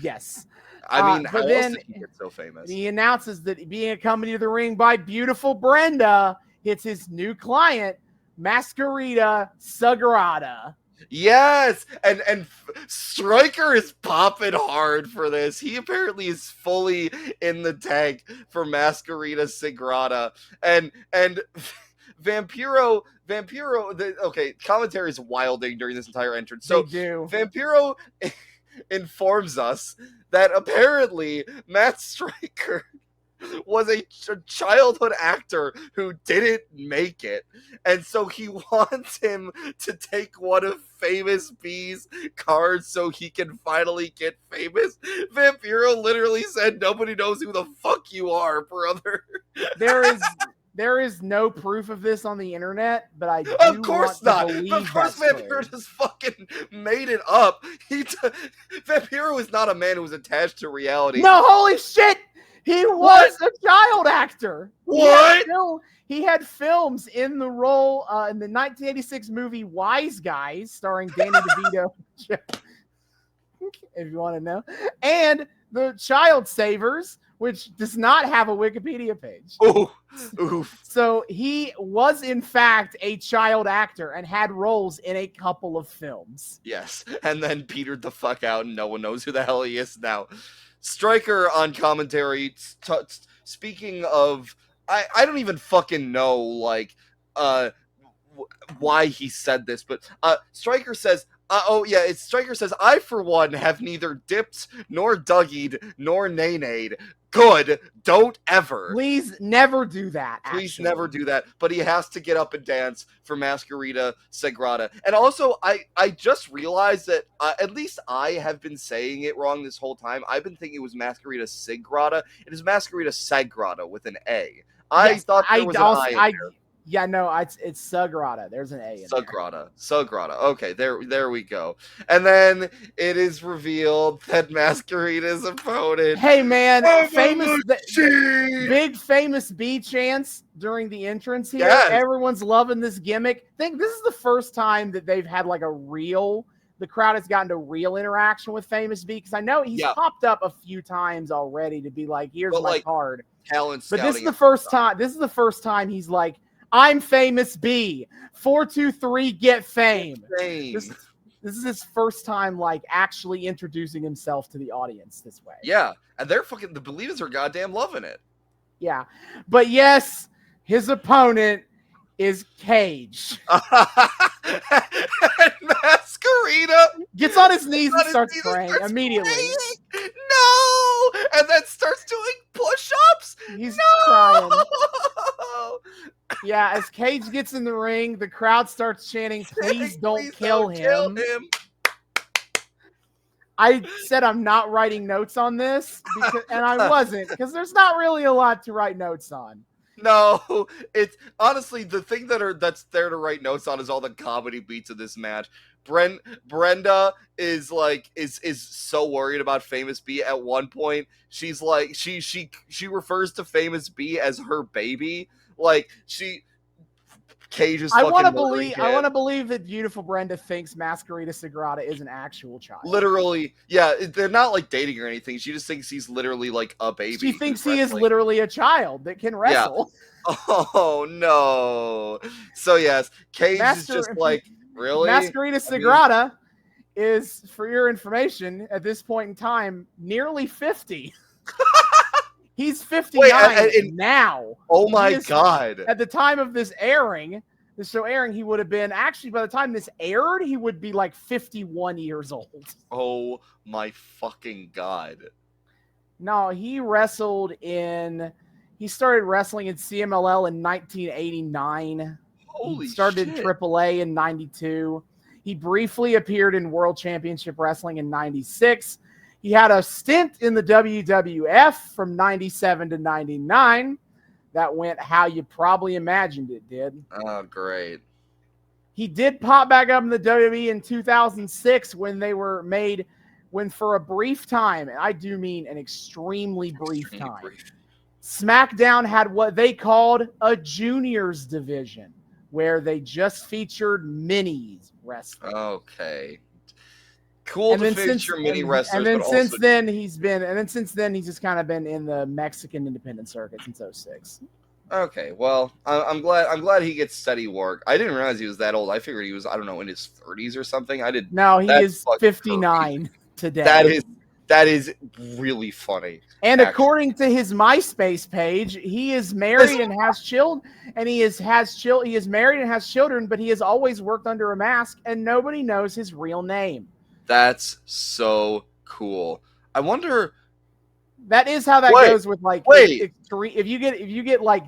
Yes. I mean, how else did he get so famous? He announces that being accompanied to the ring by beautiful Brenda hits his new client, Masquerita Sagrada. Yes, and Stryker is popping hard for this. He apparently is fully in the tank for Masquerita Sagrada, and Vampiro. Commentary is wilding during this entire entrance. So Vampiro informs us that apparently Matt Stryker was a childhood actor who didn't make it, and so he wants him to take one of Famous B's cards so he can finally get famous. Vampiro literally said, nobody knows who the fuck you are, brother. There is no proof of this on the internet, but I do Of course want not. to believe But first, that's Vampiro true. just fucking made it up. Vampiro is not a man who was attached to reality. No, holy shit! He was a child actor. What? He had films in the role in the 1986 movie Wise Guys, starring Danny DeVito. If you want to know, and the Child Savers, which does not have a Wikipedia page. Oof. So he was, in fact, a child actor and had roles in a couple of films. Yes, and then petered the fuck out, and no one knows who the hell he is now. Stryker on commentary, speaking of, I don't even fucking know, like, why he said this, but Stryker says, Stryker says, I, for one, have neither dipped, nor duggied, nor nay-nayed. Good. Don't ever. Please never do that. Please never do that. But he has to get up and dance for Masquerita Sagrada. And also, I just realized that at least I have been saying it wrong this whole time. I've been thinking it was Masquerita Sagrada. It is Masquerita Sagrada with an A. I thought there was an I in there. Yeah, no, it's Sagrada. There's an A in Sagrada. Okay, there we go. And then it is revealed that Masquerita's opponent. Hey man, big famous B chance during the entrance here. Yes. Everyone's loving this gimmick. I think this is the first time that they've had like the crowd has gotten a real interaction with Famous B, because I know he's popped up a few times already to be like, here's my card. Talent but this is the first time. This is the first time he's like, I'm Famous B. 423 get fame. This is his first time like actually introducing himself to the audience this way. Yeah, and they're fucking, the believers are goddamn loving it. Yeah, but yes, his opponent is Cage. And Masquerita gets on his knees and starts praying immediately. No! And then starts doing push-ups. He's crying. Yeah, as Cage gets in the ring, the crowd starts chanting, please don't kill him. I said I'm not writing notes on this, and I wasn't, because there's not really a lot to write notes on. No, it's honestly the thing that's there to write notes on is all the comedy beats of this match. Brenda is like is so worried about Famous B. At one point, she's like she refers to Famous B as her baby. Like Cage is. I want to believe that beautiful Brenda thinks Masquerita Sagrada is an actual child. Literally, yeah. They're not like dating or anything. She just thinks he's literally like a baby. She thinks he is literally a child that can wrestle. Yeah. Oh no! So yes, Cage is just like, really. Masquerita Sagrada is, for your information, at this point in time, nearly 50. He's 59 now. Oh my God. At the time of this show airing, he would have been, actually, by the time this aired, he would be like 51 years old. Oh my fucking God. No, he started wrestling in CMLL in 1989. Holy shit. He started in AAA in 92. He briefly appeared in World Championship Wrestling in 96. He had a stint in the WWF from 97 to 99. That went how you probably imagined it did. Oh, great. He did pop back up in the WWE in 2006 when for a brief time, and I do mean an extremely brief time, SmackDown had what they called a juniors division, where they just featured minis wrestling. Okay. Cool to feature mini wrestlers. And then since then he's just kind of been in the Mexican independent circuit since 2006. Okay, well, I'm glad he gets steady work. I didn't realize he was that old. I figured he was, I don't know, in his 30s or something. No, he is 59 today. That is really funny. And according to his MySpace page, he is married and has children. And he is married and has children, but he has always worked under a mask, and nobody knows his real name. That's so cool. I wonder. That is how that goes with like. If you get like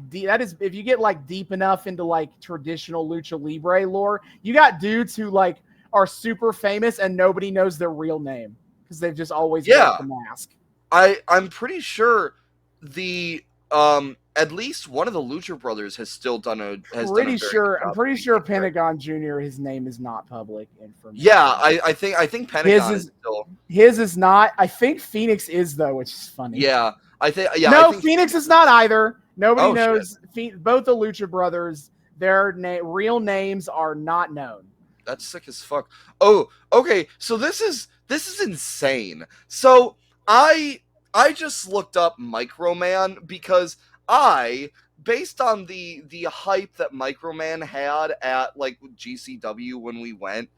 deep enough into like traditional lucha libre lore, you got dudes who like are super famous and nobody knows their real name because they've just always got the mask. I'm pretty sure the at least one of the Lucha brothers has still done a very good job. I'm pretty sure Pentagon Jr. His name is not public information. Yeah, I think Pentagon is still. His is not. I think Phoenix is though, which is funny. Yeah, I think. Phoenix is not either. Nobody knows. Both the Lucha brothers, their real names are not known. That's sick as fuck. Oh, okay. So this is insane. So I just looked up Microman because based on the hype that Microman had at like GCW when we went,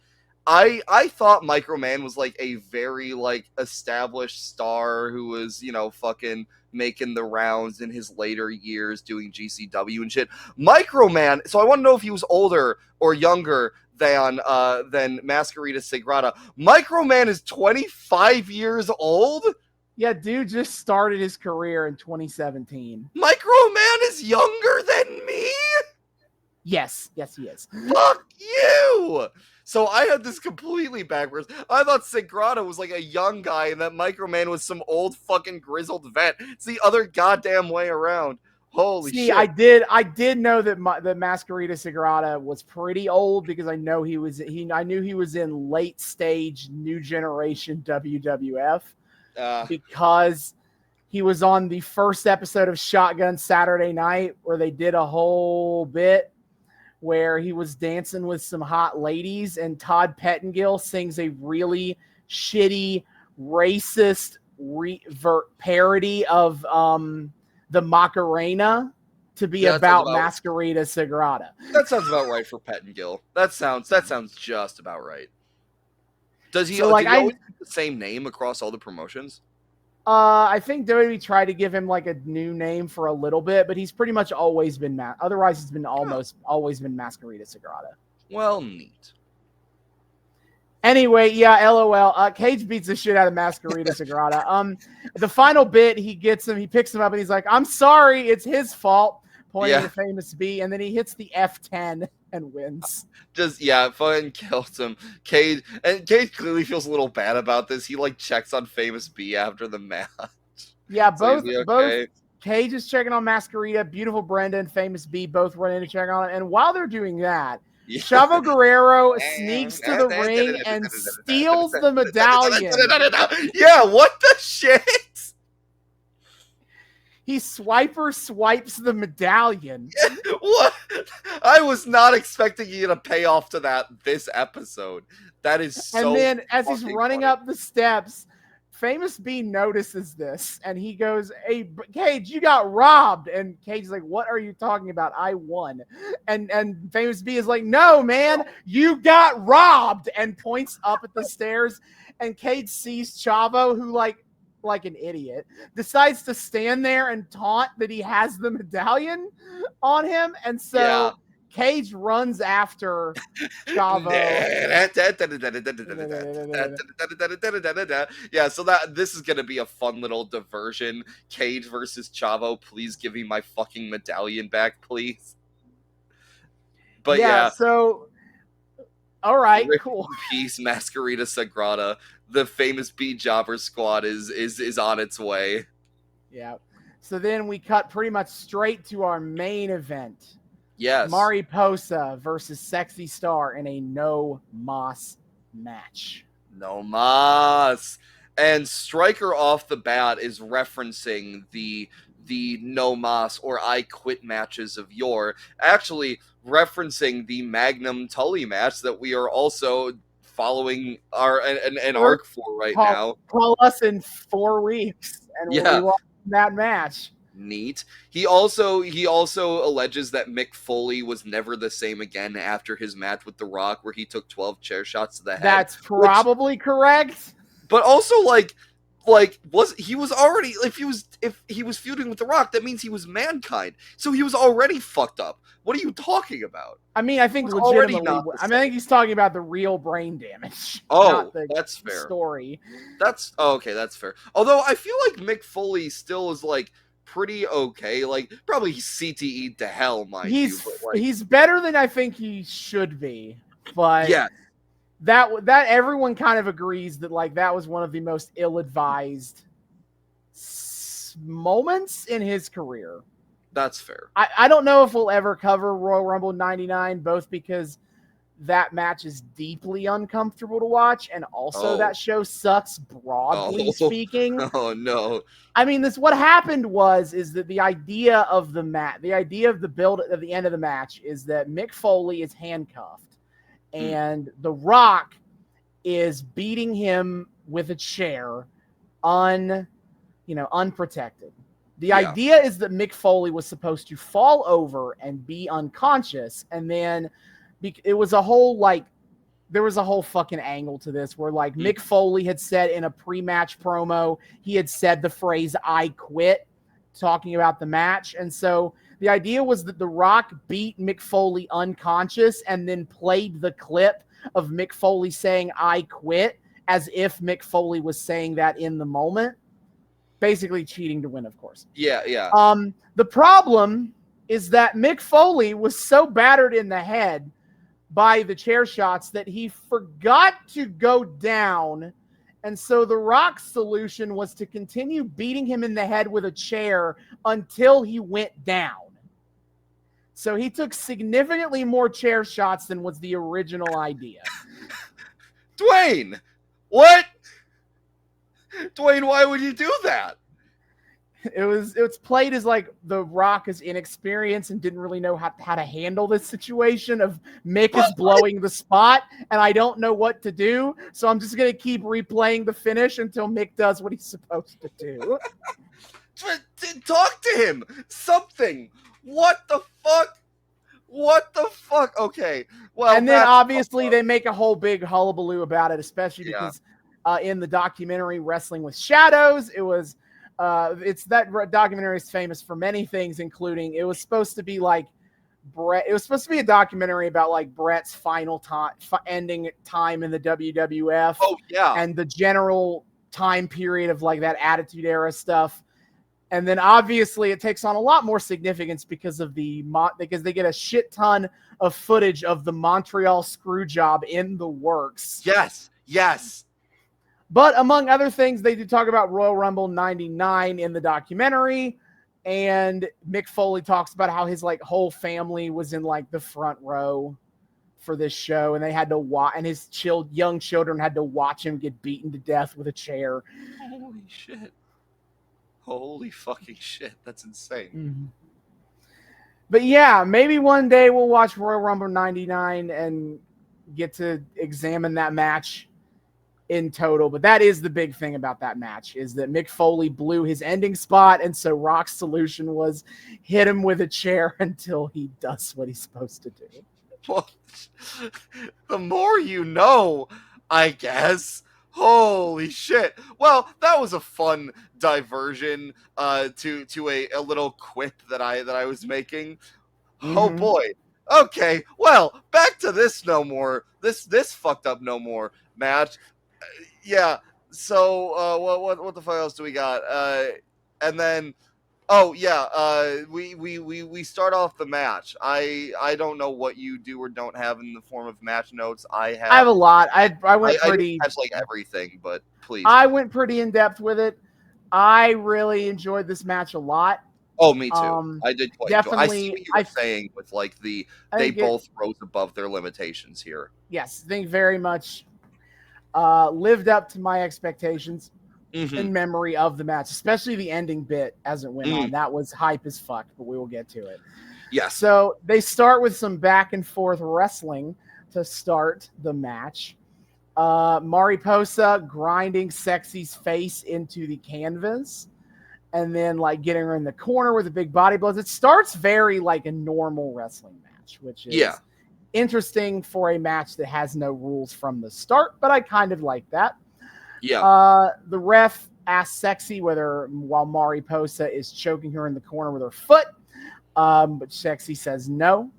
I thought Microman was like a very like established star who was, fucking making the rounds in his later years doing GCW and shit. Microman, so I want to know if he was older or younger than Masquerita Sagrada. Microman is 25 years old? Yeah, dude just started his career in 2017. Microman is younger than me? Yes, he is. Fuck you! So I had this completely backwards. I thought Sagrada was like a young guy and that Microman was some old fucking grizzled vet. It's the other goddamn way around. Holy shit. I did know that the Masquerita Sagrada was pretty old because I knew he was in late stage new generation WWF because he was on the first episode of Shotgun Saturday Night where they did a whole bit where he was dancing with some hot ladies and Todd Pettengill sings a really shitty racist parody of the Macarena to be about Masquerita Sagrada. That sounds about right for Pettengill. That sounds just about right. Did he always have the same name across all the promotions? I think WWE tried to give him like a new name for a little bit, but he's pretty much always been otherwise he's been always been Masquerita Sagrada. Well, neat. Anyway, yeah, LOL. Cage beats the shit out of Masquerita Sagrada. The final bit, he picks him up, and he's like, "I'm sorry, it's his fault," pointing to Famous B, and then he hits the F10 and wins. Fucking kills him. Cage clearly feels a little bad about this. He like checks on Famous B after the match. Yeah, both Cage is checking on Masquerita, Beautiful Brenda and Famous B both run in to check on it, and while they're doing that, Chavo Guerrero sneaks to the ring and steals the medallion. Yeah, what the shit? He swipes the medallion. What? I was not expecting you to pay off to that this episode. That is so. And then as he's running up the steps, Famous B notices this and he goes, "Hey, Cage, you got robbed." And Cage is like, "What are you talking about? I won." And Famous B is like, "No, man, you got robbed," and points up at the stairs. And Cage sees Chavo, who like an idiot, decides to stand there and taunt that he has the medallion on him. And so Cage runs after Chavo. Yeah, so this is going to be a fun little diversion. Cage versus Chavo. Please give me my fucking medallion back, please. But so all right, cool. Peace, Masquerita Sagrada. The Famous B Jobber Squad is on its way. Yeah. So then we cut pretty much straight to our main event. Yes. Mariposa versus Sexy Star in a no mas match. No mas. And Stryker off the bat is referencing the no mas or I quit matches of yore. Actually referencing the Magnum Tully match that we are also following an arc for now. Call us in 4 weeks and we'll be watching that match. Neat. He also alleges that Mick Foley was never the same again after his match with The Rock, where he took 12 chair shots to the head. That's probably correct. But also, if he was feuding with The Rock, that means he was Mankind. So he was already fucked up. What are you talking about? I mean, I think legitimately. I think he's talking about the real brain damage. Oh, that's fair. Story. That's fair. Although I feel like Mick Foley still is like pretty okay. Like probably CTE'd to hell, mind you. But he's better than I think he should be. But yeah. That everyone kind of agrees that like that was one of the most ill-advised moments in his career. That's fair. I don't know if we'll ever cover Royal Rumble 99, both because that match is deeply uncomfortable to watch, and also that show sucks broadly speaking. Oh no. I mean, what happened is that the idea of the build at the end of the match is that Mick Foley is handcuffed and The Rock is beating him with a chair unprotected. The idea is that Mick Foley was supposed to fall over and be unconscious, and then it was there was a whole fucking angle to this where Mick Foley had said in a pre-match promo, he had said the phrase "I quit," talking about the match. And so the idea was that The Rock beat Mick Foley unconscious and then played the clip of Mick Foley saying "I quit" as if Mick Foley was saying that in the moment. Basically cheating to win, of course. Yeah. The problem is that Mick Foley was so battered in the head by the chair shots that he forgot to go down. And so The Rock's solution was to continue beating him in the head with a chair until he went down. So he took significantly more chair shots than was the original idea. Dwayne, what? Dwayne, why would you do that? It's played as The Rock is inexperienced and didn't really know how to handle this situation of Mick is blowing the spot and I don't know what to do. So I'm just going to keep replaying the finish until Mick does what he's supposed to do. Talk to him. Something. What the fuck? Okay. Well, and then obviously they make a whole big hullabaloo about it, especially because in the documentary Wrestling with Shadows, it was that documentary is famous for many things, including it was supposed to be Brett. It was supposed to be a documentary about Brett's final ending time in the WWF. Oh yeah, and the general time period of that Attitude Era stuff. And then obviously it takes on a lot more significance because of because they get a shit ton of footage of the Montreal Screwjob in the works. Yes. But among other things, they do talk about Royal Rumble 99 in the documentary. And Mick Foley talks about how his whole family was in the front row for this show. And they had to watch, and his young children had to watch him get beaten to death with a chair. Holy shit. Holy fucking shit. That's insane. Mm-hmm. But yeah, maybe one day we'll watch Royal Rumble 99 and get to examine that match in total. But that is the big thing about that match, is that Mick Foley blew his ending spot, and so Rock's solution was hit him with a chair until he does what he's supposed to do. Well, the more you know, I guess. Holy shit. Well, that was a fun diversion to a little quip that I was making. Mm-hmm. Oh boy. Okay. Well, back to this this fucked up no more match. Yeah. So what the fuck else do we got? And then we start off the match. I don't know what you do or don't have in the form of match notes. I have a lot. I went pretty. I didn't catch everything, but please. I went pretty in depth with it. I really enjoyed this match a lot. Oh, me too. I did quite definitely. I see what you were saying with they both rose above their limitations here. Yes, I think very much lived up to my expectations. Mm-hmm. In memory of the match, especially the ending bit as it went on. That was hype as fuck, but we will get to it. Yeah. So they start with some back and forth wrestling to start the match. Mariposa grinding Sexy's face into the canvas and then getting her in the corner with the big body blows. It starts very like a normal wrestling match, which is interesting for a match that has no rules from the start, but I kind of like that. Yeah. The ref asks Sexy while Mariposa is choking her in the corner with her foot, but Sexy says no.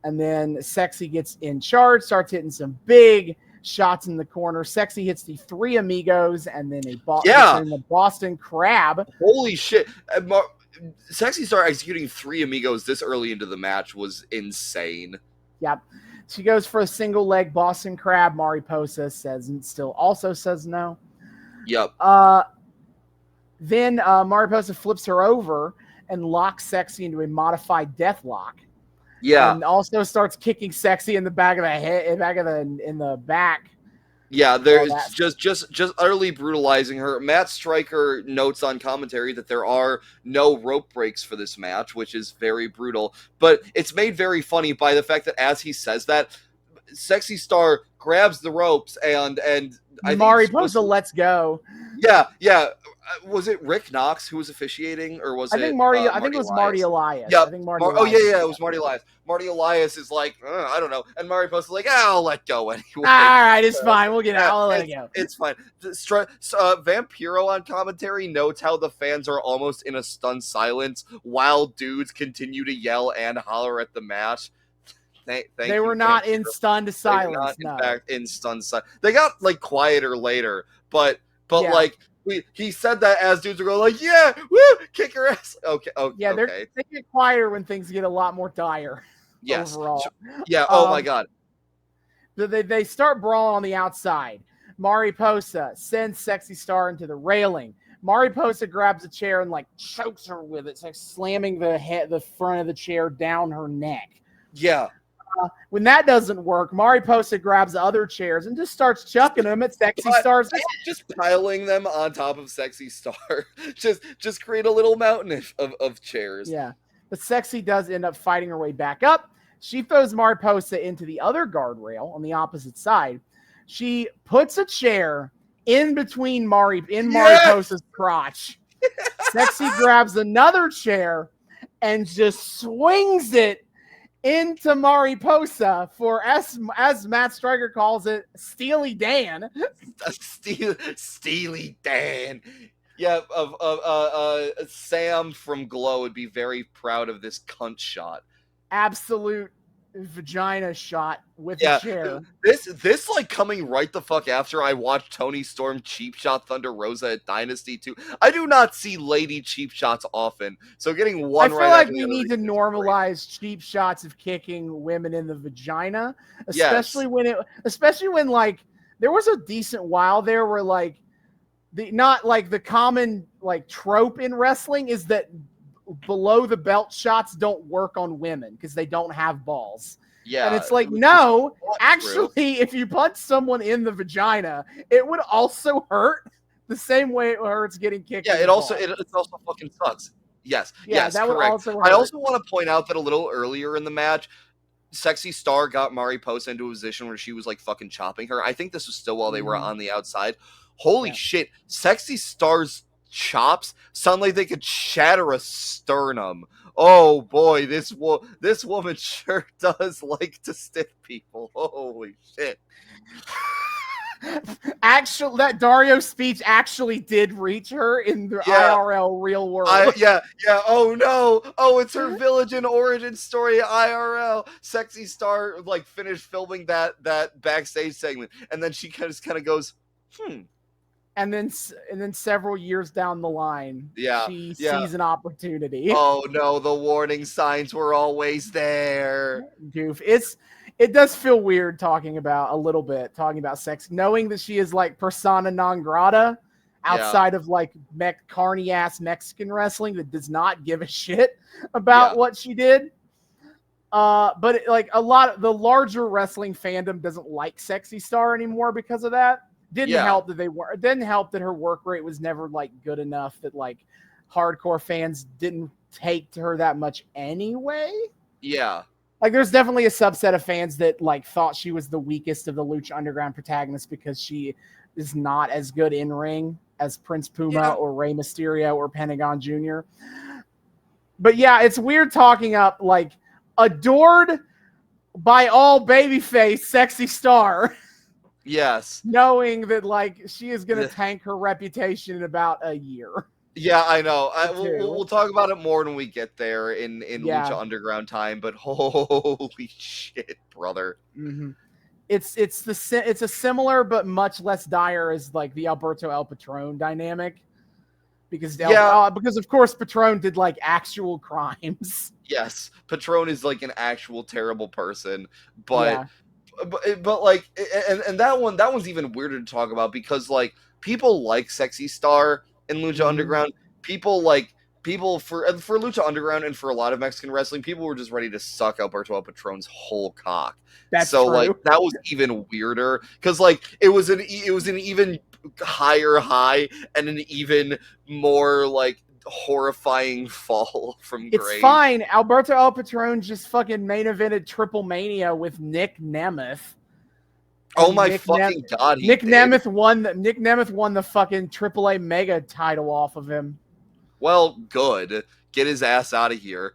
And then Sexy gets in charge, starts hitting some big shots in the corner. Sexy hits the Three Amigos and then the Boston Crab. Holy shit. Sexy started executing Three Amigos this early into the match was insane. Yep. She goes for a single leg Boston Crab. Mariposa also says no. Yep. Then Mariposa flips her over and locks Sexy into a modified death lock. Yeah. And also starts kicking Sexy in the back of the head, in the back. Yeah, there's just utterly brutalizing her. Matt Stryker notes on commentary that there are no rope breaks for this match, which is very brutal. But it's made very funny by the fact that as he says that, Sexy Star grabs the ropes and I think Mariposa lets go. Yeah. Was it Rick Knox who was officiating, or was I it? think I think it was Marty Elias. Yeah, I think Marty. Elias. It was Marty Elias. Marty Elias is like, I don't know, and Mariposa's like, I'll let go anyway. All right, it's fine. We'll get out. I'll let it go. It's fine. Vampiro on commentary notes how the fans are almost in a stunned silence while dudes continue to yell and holler at the match. They were not in stunned silence. In fact, in stunned silence. They got like quieter later, but like. He said that as dudes are going like, yeah, woo, kick her ass. Okay. Yeah, they get quieter when things get a lot more dire. Yes. Overall. Yeah. Oh my God. They start brawling on the outside. Mariposa sends Sexy Star into the railing. Mariposa grabs a chair and like chokes her with it. It's like slamming the front of the chair down her neck. Yeah. When that doesn't work, Mariposa grabs other chairs and just starts chucking them at Sexy Star's head. Just piling them on top of Sexy Star. just create a little mountain of chairs. Yeah. But Sexy does end up fighting her way back up. She throws Mariposa into the other guardrail on the opposite side. She puts a chair in between Mariposa's crotch. Sexy grabs another chair and just swings it into Mariposa for, as Matt Stryker calls it, Steely Dan. Steely Dan. Yeah, Sam from Glow would be very proud of this cunt shot. Absolute vagina shot with a chair. This like coming right the fuck after I watched Tony Storm cheap shot Thunder Rosa at Dynasty 2. I do not see lady cheap shots often, so getting one I feel right like we need to normalize cheap shots of kicking women in the vagina, especially when like there was a decent while there where like the common like trope in wrestling is that below the belt shots don't work on women because they don't have balls. Yeah. And it's like, no, actually, if you punch someone in the vagina, it would also hurt the same way it hurts getting kicked. Yeah, it also fucking sucks. Yes. Yeah, yes, that correct. would also hurt. I also want to point out that a little earlier in the match, Sexy Star got Mariposa into a position where she was like fucking chopping her. I think this was still while they were on the outside. Holy shit, Sexy Star's chops sound like they could shatter a sternum. Oh boy, this woman sure does like to stiff people. Holy shit. Actually, that Dario speech actually did reach her in the IRL real world. Yeah. Oh no. Oh, it's her village and origin story IRL. Sexy Star like finished filming that backstage segment, and then she kind of goes, And then several years down the line, she sees an opportunity. Oh no, the warning signs were always there. Goof. It does feel weird talking about sex, knowing that she is like persona non grata outside of like carny ass Mexican wrestling that does not give a shit about what she did. But like a lot of the larger wrestling fandom doesn't like Sexy Star anymore because of that. Didn't help that her work rate was never like good enough that like hardcore fans didn't take to her that much anyway. Yeah. Like there's definitely a subset of fans that like thought she was the weakest of the Lucha Underground protagonists because she is not as good in ring as Prince Puma or Rey Mysterio or Pentagon Jr. But yeah, it's weird talking up like adored by all babyface Sexy Star. Yes. Knowing that like she is going to tank her reputation in about a year. Yeah, I know. We'll talk about it more when we get there in Lucha Underground time, but holy shit, brother. Mm-hmm. It's a similar but much less dire as like the Alberto El Patron dynamic. Because of course Patron did like actual crimes. Yes, Patron is like an actual terrible person, but like and that one's even weirder to talk about because like people like Sexy Star in Lucha Underground. People people for Lucha Underground and for a lot of Mexican wrestling, people were just ready to suck Alberto El Patron's whole cock. That's so true. Like that was even weirder because like it was an even higher high and an even more like horrifying fall from grace. It's fine. Alberto El Patron just fucking main evented Triple Mania with Nick Nemeth. Oh my fucking god! Nick Nemeth won the fucking AAA Mega title off of him. Well, good. Get his ass out of here.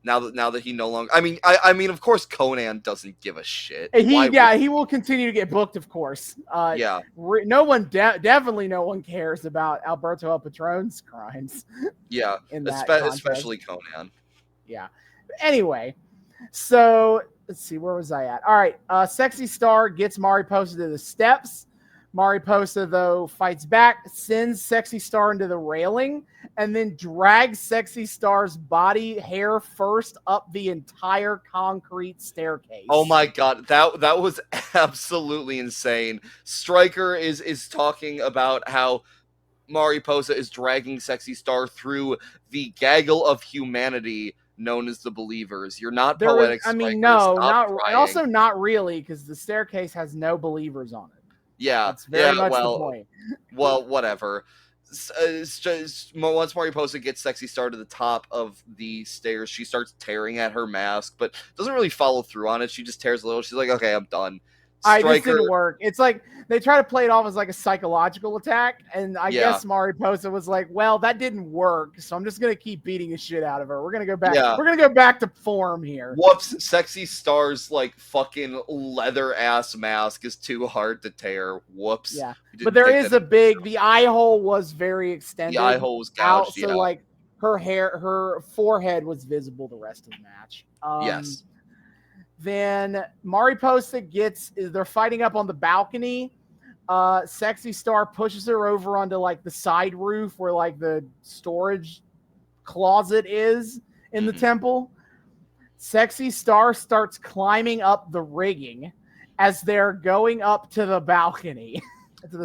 Now that he no longer. I mean, of course, Conan doesn't give a shit. He will continue to get booked, of course. Yeah. Definitely no one cares about Alberto El Patron's crimes. Yeah, especially Conan. Yeah. Anyway, so let's see, where was I at? All right, Sexy Star gets Mariposa to the steps. Mariposa, though, fights back, sends Sexy Star into the railing, and then drags Sexy Star's body hair first up the entire concrete staircase. Oh my god, that was absolutely insane. Stryker is talking about how Mariposa is dragging Sexy Star through the gaggle of humanity known as the Believers. You're not poetic. Also not really, because the staircase has no believers on it. Yeah, that's very much the point. Well, whatever. It's just, once Mariposa gets Sexy Star to the top of the stairs, she starts tearing at her mask, but doesn't really follow through on it. She just tears a little. She's like, okay, I'm done. This didn't work. It's like they try to play it off as like a psychological attack, and I guess Mariposa was like, "Well, that didn't work, so I'm just gonna keep beating the shit out of her. We're gonna go back. Yeah. We're gonna go back to form here." Whoops! Sexy Star's like fucking leather ass mask is too hard to tear. Whoops. Yeah, but there is the eye hole was very extended. The eye hole was gouged. So like her forehead was visible the rest of the match. Yes. Then Mariposa they're fighting up on the balcony. Sexy Star pushes her over onto like the side roof where like the storage closet is in the temple. Sexy Star starts climbing up the rigging as they're going up to the balcony.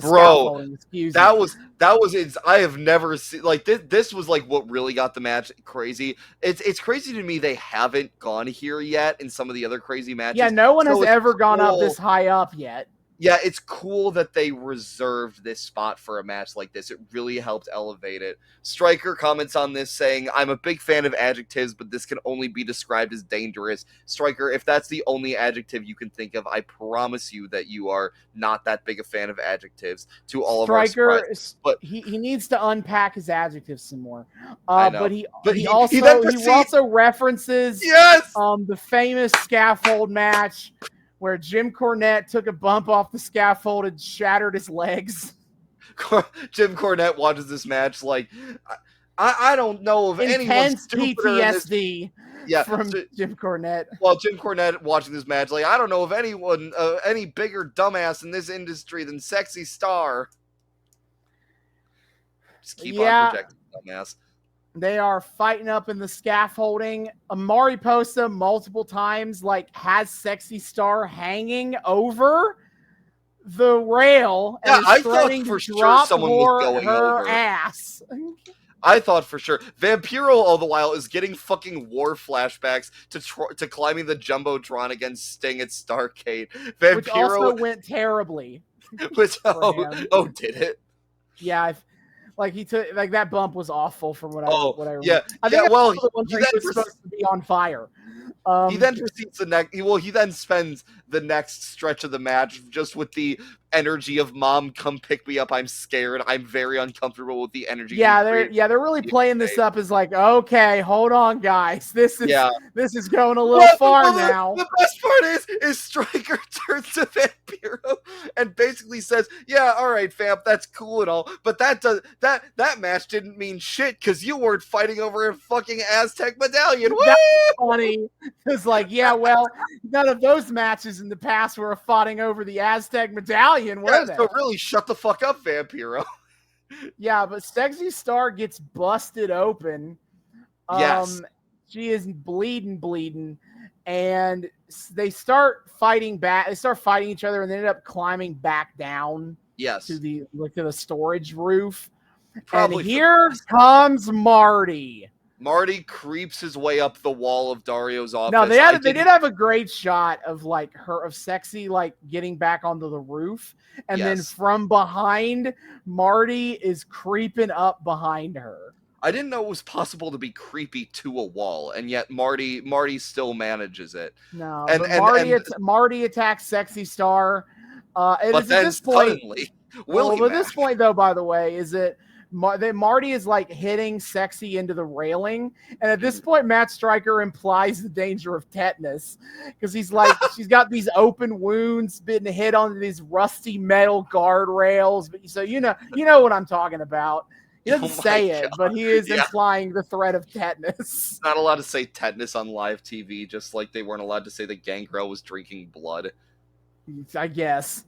Bro, that was it. I have never seen like this was like what really got the match crazy. It's crazy to me they haven't gone here yet in some of the other crazy matches. Yeah, no one has ever gone up this high up yet. Yeah, it's cool that they reserved this spot for a match like this. It really helped elevate it. Stryker comments on this saying, I'm a big fan of adjectives, but this can only be described as dangerous. Stryker, if that's the only adjective you can think of, I promise you that you are not that big a fan of adjectives to all of our surprises. But he needs to unpack his adjectives some more. I know. But he also references the famous scaffold match where Jim Cornette took a bump off the scaffold and shattered his legs. Jim Cornette watches this match like, I don't know of anyone stupider PTSD from Jim Cornette. Well, Jim Cornette watching this match like, I don't know of anyone, any bigger dumbass in this industry than Sexy Star. Just keep on projecting dumbass. They are fighting up in the scaffolding. Mariposa multiple times has Sexy Star hanging over the rail and I thought for sure someone was going over her ass. I thought for sure. Vampiro all the while is getting fucking war flashbacks to climbing the Jumbotron against Sting at Starrcade. Vampiro, which also went terribly. Did it? Yeah, he took that bump was awful from what I remember. Yeah, I think he was supposed to be on fire. He then proceeds he then spends the next stretch of the match just with the energy of "Mom, come pick me up. I'm scared. I'm very uncomfortable with the energy." They're really playing this up as like, okay, hold on, guys. This is going a little far now. The best part is Stryker turns to Vampiro and basically says, "Yeah, all right, Vamp, that's cool and all, but that match didn't mean shit because you weren't fighting over a fucking Aztec medallion." That's funny. It's like, none of those matches in the past were fighting over the Aztec medallion, were they? So really, shut the fuck up, Vampiro. Yeah, but Sexy Star gets busted open. Yes. She is bleeding, and they start fighting back. They start fighting each other, and they end up climbing back down. Yes. To the storage roof. And here comes Marty. Marty creeps his way up the wall of Dario's office. No, they did have a great shot of Sexy like getting back onto the roof, and then from behind, Marty is creeping up behind her. I didn't know it was possible to be creepy to a wall, and yet Marty still manages it. No, but Marty attacks Sexy Star. But then suddenly, at this point, though, by the way, is it Marty is like hitting Sexy into the railing, and at this point, Matt Stryker implies the danger of tetanus because he's like she's got these open wounds, been hit on these rusty metal guardrails. But so you know what I'm talking about. He doesn't say it, but he is implying the threat of tetanus. Not allowed to say tetanus on live TV, just like they weren't allowed to say that Gangrel was drinking blood. I guess.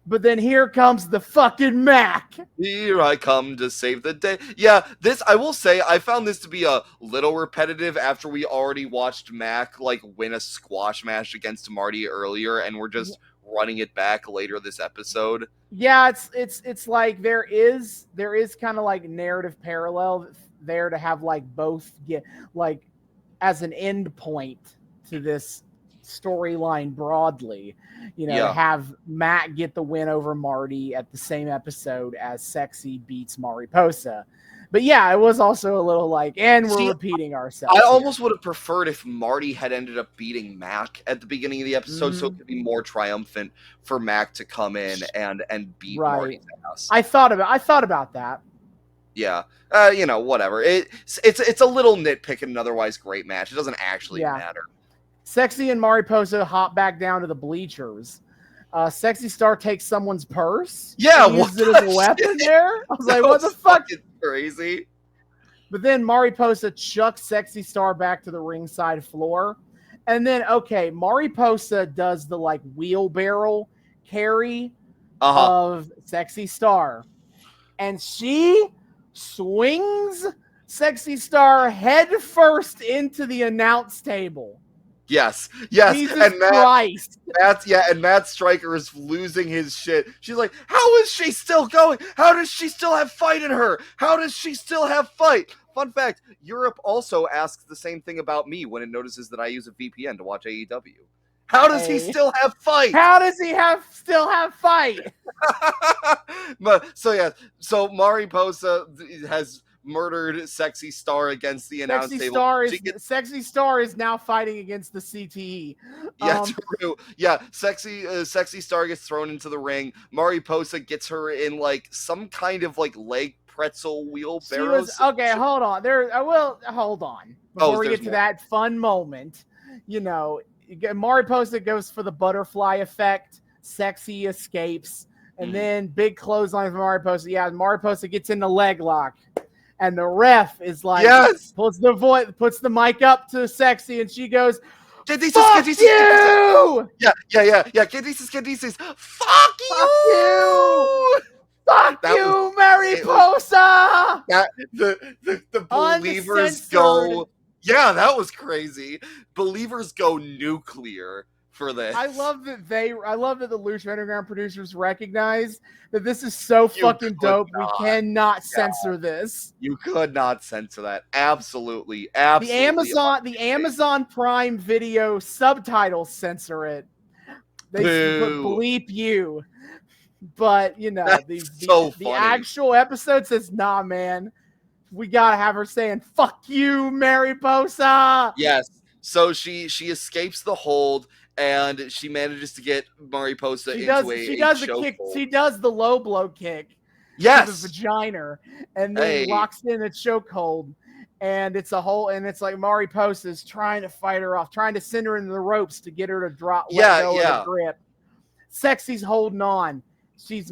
But then here comes the fucking Mac. Here I come to save the day. Yeah, I will say, I found this to be a little repetitive after we already watched Mac like win a squash match against Marty earlier, and we're just running it back later this episode. Yeah, it's like there is kind of like narrative parallel there to have like both get like as an end point to this storyline broadly, have Matt get the win over Marty at the same episode as Sexy beats Mariposa. But yeah, it was also a little like, and we're repeating ourselves. I almost would have preferred if Marty had ended up beating Mac at the beginning of the episode, so it could be more triumphant for Mac to come in and beat Marty's ass. I thought about that. Yeah, whatever. It's a little nitpick in an otherwise great match. It doesn't actually matter. Sexy and Mariposa hop back down to the bleachers. Sexy Star takes someone's purse. Yeah, uses it as a weapon there. I was like, what the fuck? Crazy. But then Mariposa chucks Sexy Star back to the ringside floor. And then, Mariposa does the like wheelbarrow carry of Sexy Star. And she swings Sexy Star head first into the announce table. Yes. Jesus and Christ. Matt Stryker is losing his shit. She's like, how is she still going? How does she still have fight in her? How does she still have fight? Fun fact, Europe also asks the same thing about me when it notices that I use a VPN to watch AEW. How does he still have fight? How does he still have fight? So Mariposa has murdered Sexy Star against the announce table. Sexy Star is now fighting against the CTE. Yeah, true. Yeah, Sexy Star gets thrown into the ring. Mariposa gets her in like some kind of like leg pretzel wheelbarrow. Hold on. Hold on. Before we get to that fun moment, Mariposa goes for the butterfly effect. Sexy escapes. And then big clothesline from Mariposa. Yeah, Mariposa gets in the leg lock. And the ref is like, puts the mic up to Sexy, and she goes, "Fuck you!" Yeah. Candice, fuck you! Fuck you, Mariposa! The believers go. Yeah, that was crazy. Believers go nuclear for this. I love that the Lucha Underground producers recognize that this is so fucking dope. We cannot censor this. You could not censor that. Absolutely. The Amazon Prime Video subtitles censor it. They put bleep you. But the actual episode says, nah, man. We gotta have her saying, fuck you, Mariposa. Yes. So she escapes the hold. And she manages to get Mariposa into a chokehold. She does the low blow kick. Yes. To the vagina, and then locks in a chokehold. And it's like Mariposa's trying to fight her off, trying to send her into the ropes to get her to let go of the grip. Sexy's holding on.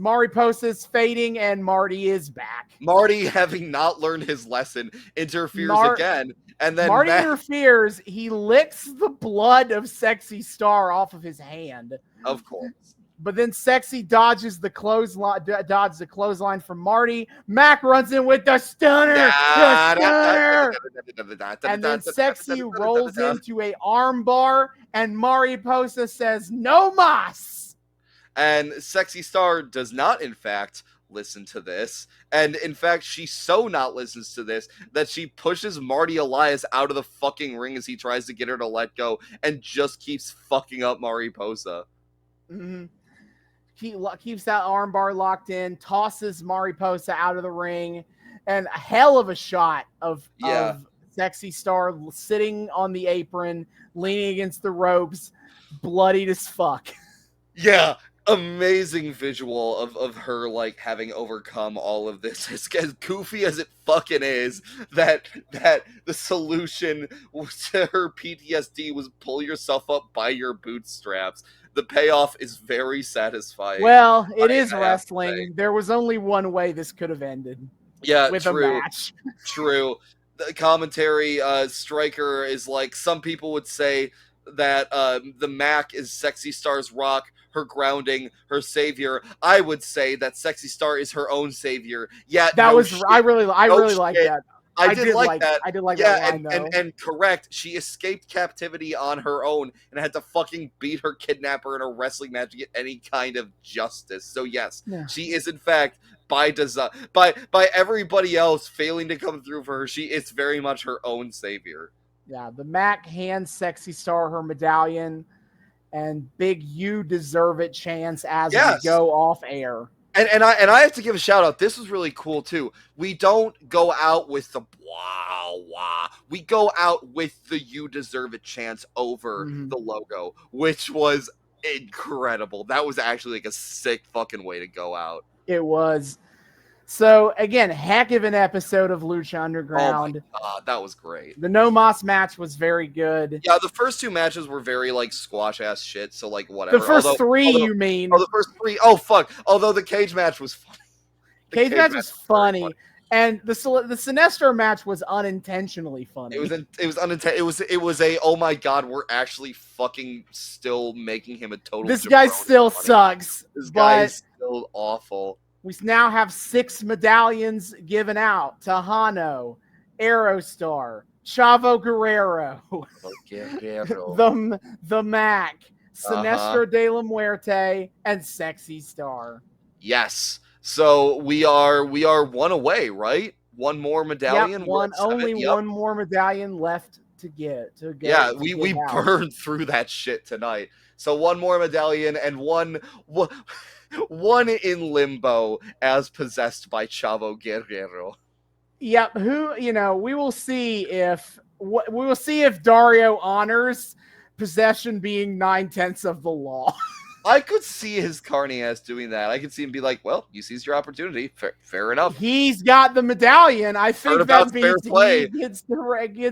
Mariposa's fading, and Marty is back. Marty, having not learned his lesson, interferes again. And then Marty interferes. He licks the blood of Sexy Star off of his hand. Of course. But then Sexy dodges the clothesline from Marty. Mac runs in with the stunner. And then Sexy rolls into a arm bar, and Mariposa says, "No mas." And Sexy Star does not, in fact, listen to this. And in fact, she so not listens to this that she pushes Marty Elias out of the fucking ring as he tries to get her to let go and just keeps fucking up Mariposa. Mm-hmm. He keeps that armbar locked in, tosses Mariposa out of the ring, and a hell of a shot of Sexy Star sitting on the apron, leaning against the ropes, bloodied as fuck. Yeah, amazing visual of her like having overcome all of this. As goofy as it fucking is, that the solution to her PTSD was pull yourself up by your bootstraps. The payoff is very satisfying. Well, it is wrestling. There was only one way this could have ended. Yeah, with true. a match. True. The commentary, Stryker is like, some people would say that the Mac is Sexy Star's rock, her grounding, her savior. I would say that Sexy Star is her own savior. Yeah, that no was shit. I really like that. I did like that. I did like yeah, that line, though. And correct. She escaped captivity on her own and had to fucking beat her kidnapper in a wrestling match to get any kind of justice. So yes, she is in fact by design, by everybody else failing to come through for her. She is very much her own savior. Yeah, the Mac hands Sexy Star her medallion, and big "You deserve it" chants as we go off air. And I have to give a shout out. This was really cool too. We don't go out with the wow wow. We go out with the "You deserve it" chants over the logo, which was incredible. That was actually like a sick fucking way to go out. It was. So again, heck of an episode of Lucha Underground. Oh my god, that was great. The No Mas match was very good. Yeah, the first two matches were very like squash ass shit. So like whatever. The first three, you mean? Oh, the first three. Oh fuck. Although the cage match was funny. Cage match was funny. And the Sinestro match was unintentionally funny. It was unintentional. It was a, oh my god, we're actually fucking still making him a total. This guy still sucks. This guy is still awful. We now have 6 medallions given out to Hano, Aerostar, Chavo Guerrero, the Mac, Sinestro De La Muerte, and Sexy Star. Yes. So we are one away, right? One more medallion. Yep, one more medallion left to get. Yeah, we burned through that shit tonight. So one more medallion and one in limbo as possessed by Chavo Guerrero. Yep. We will see if Dario honors possession being 9/10 of the law. I could see his carny ass doing that. I could see him be like, well, you seized your opportunity. Fair enough. He's got the medallion. I think that means he gets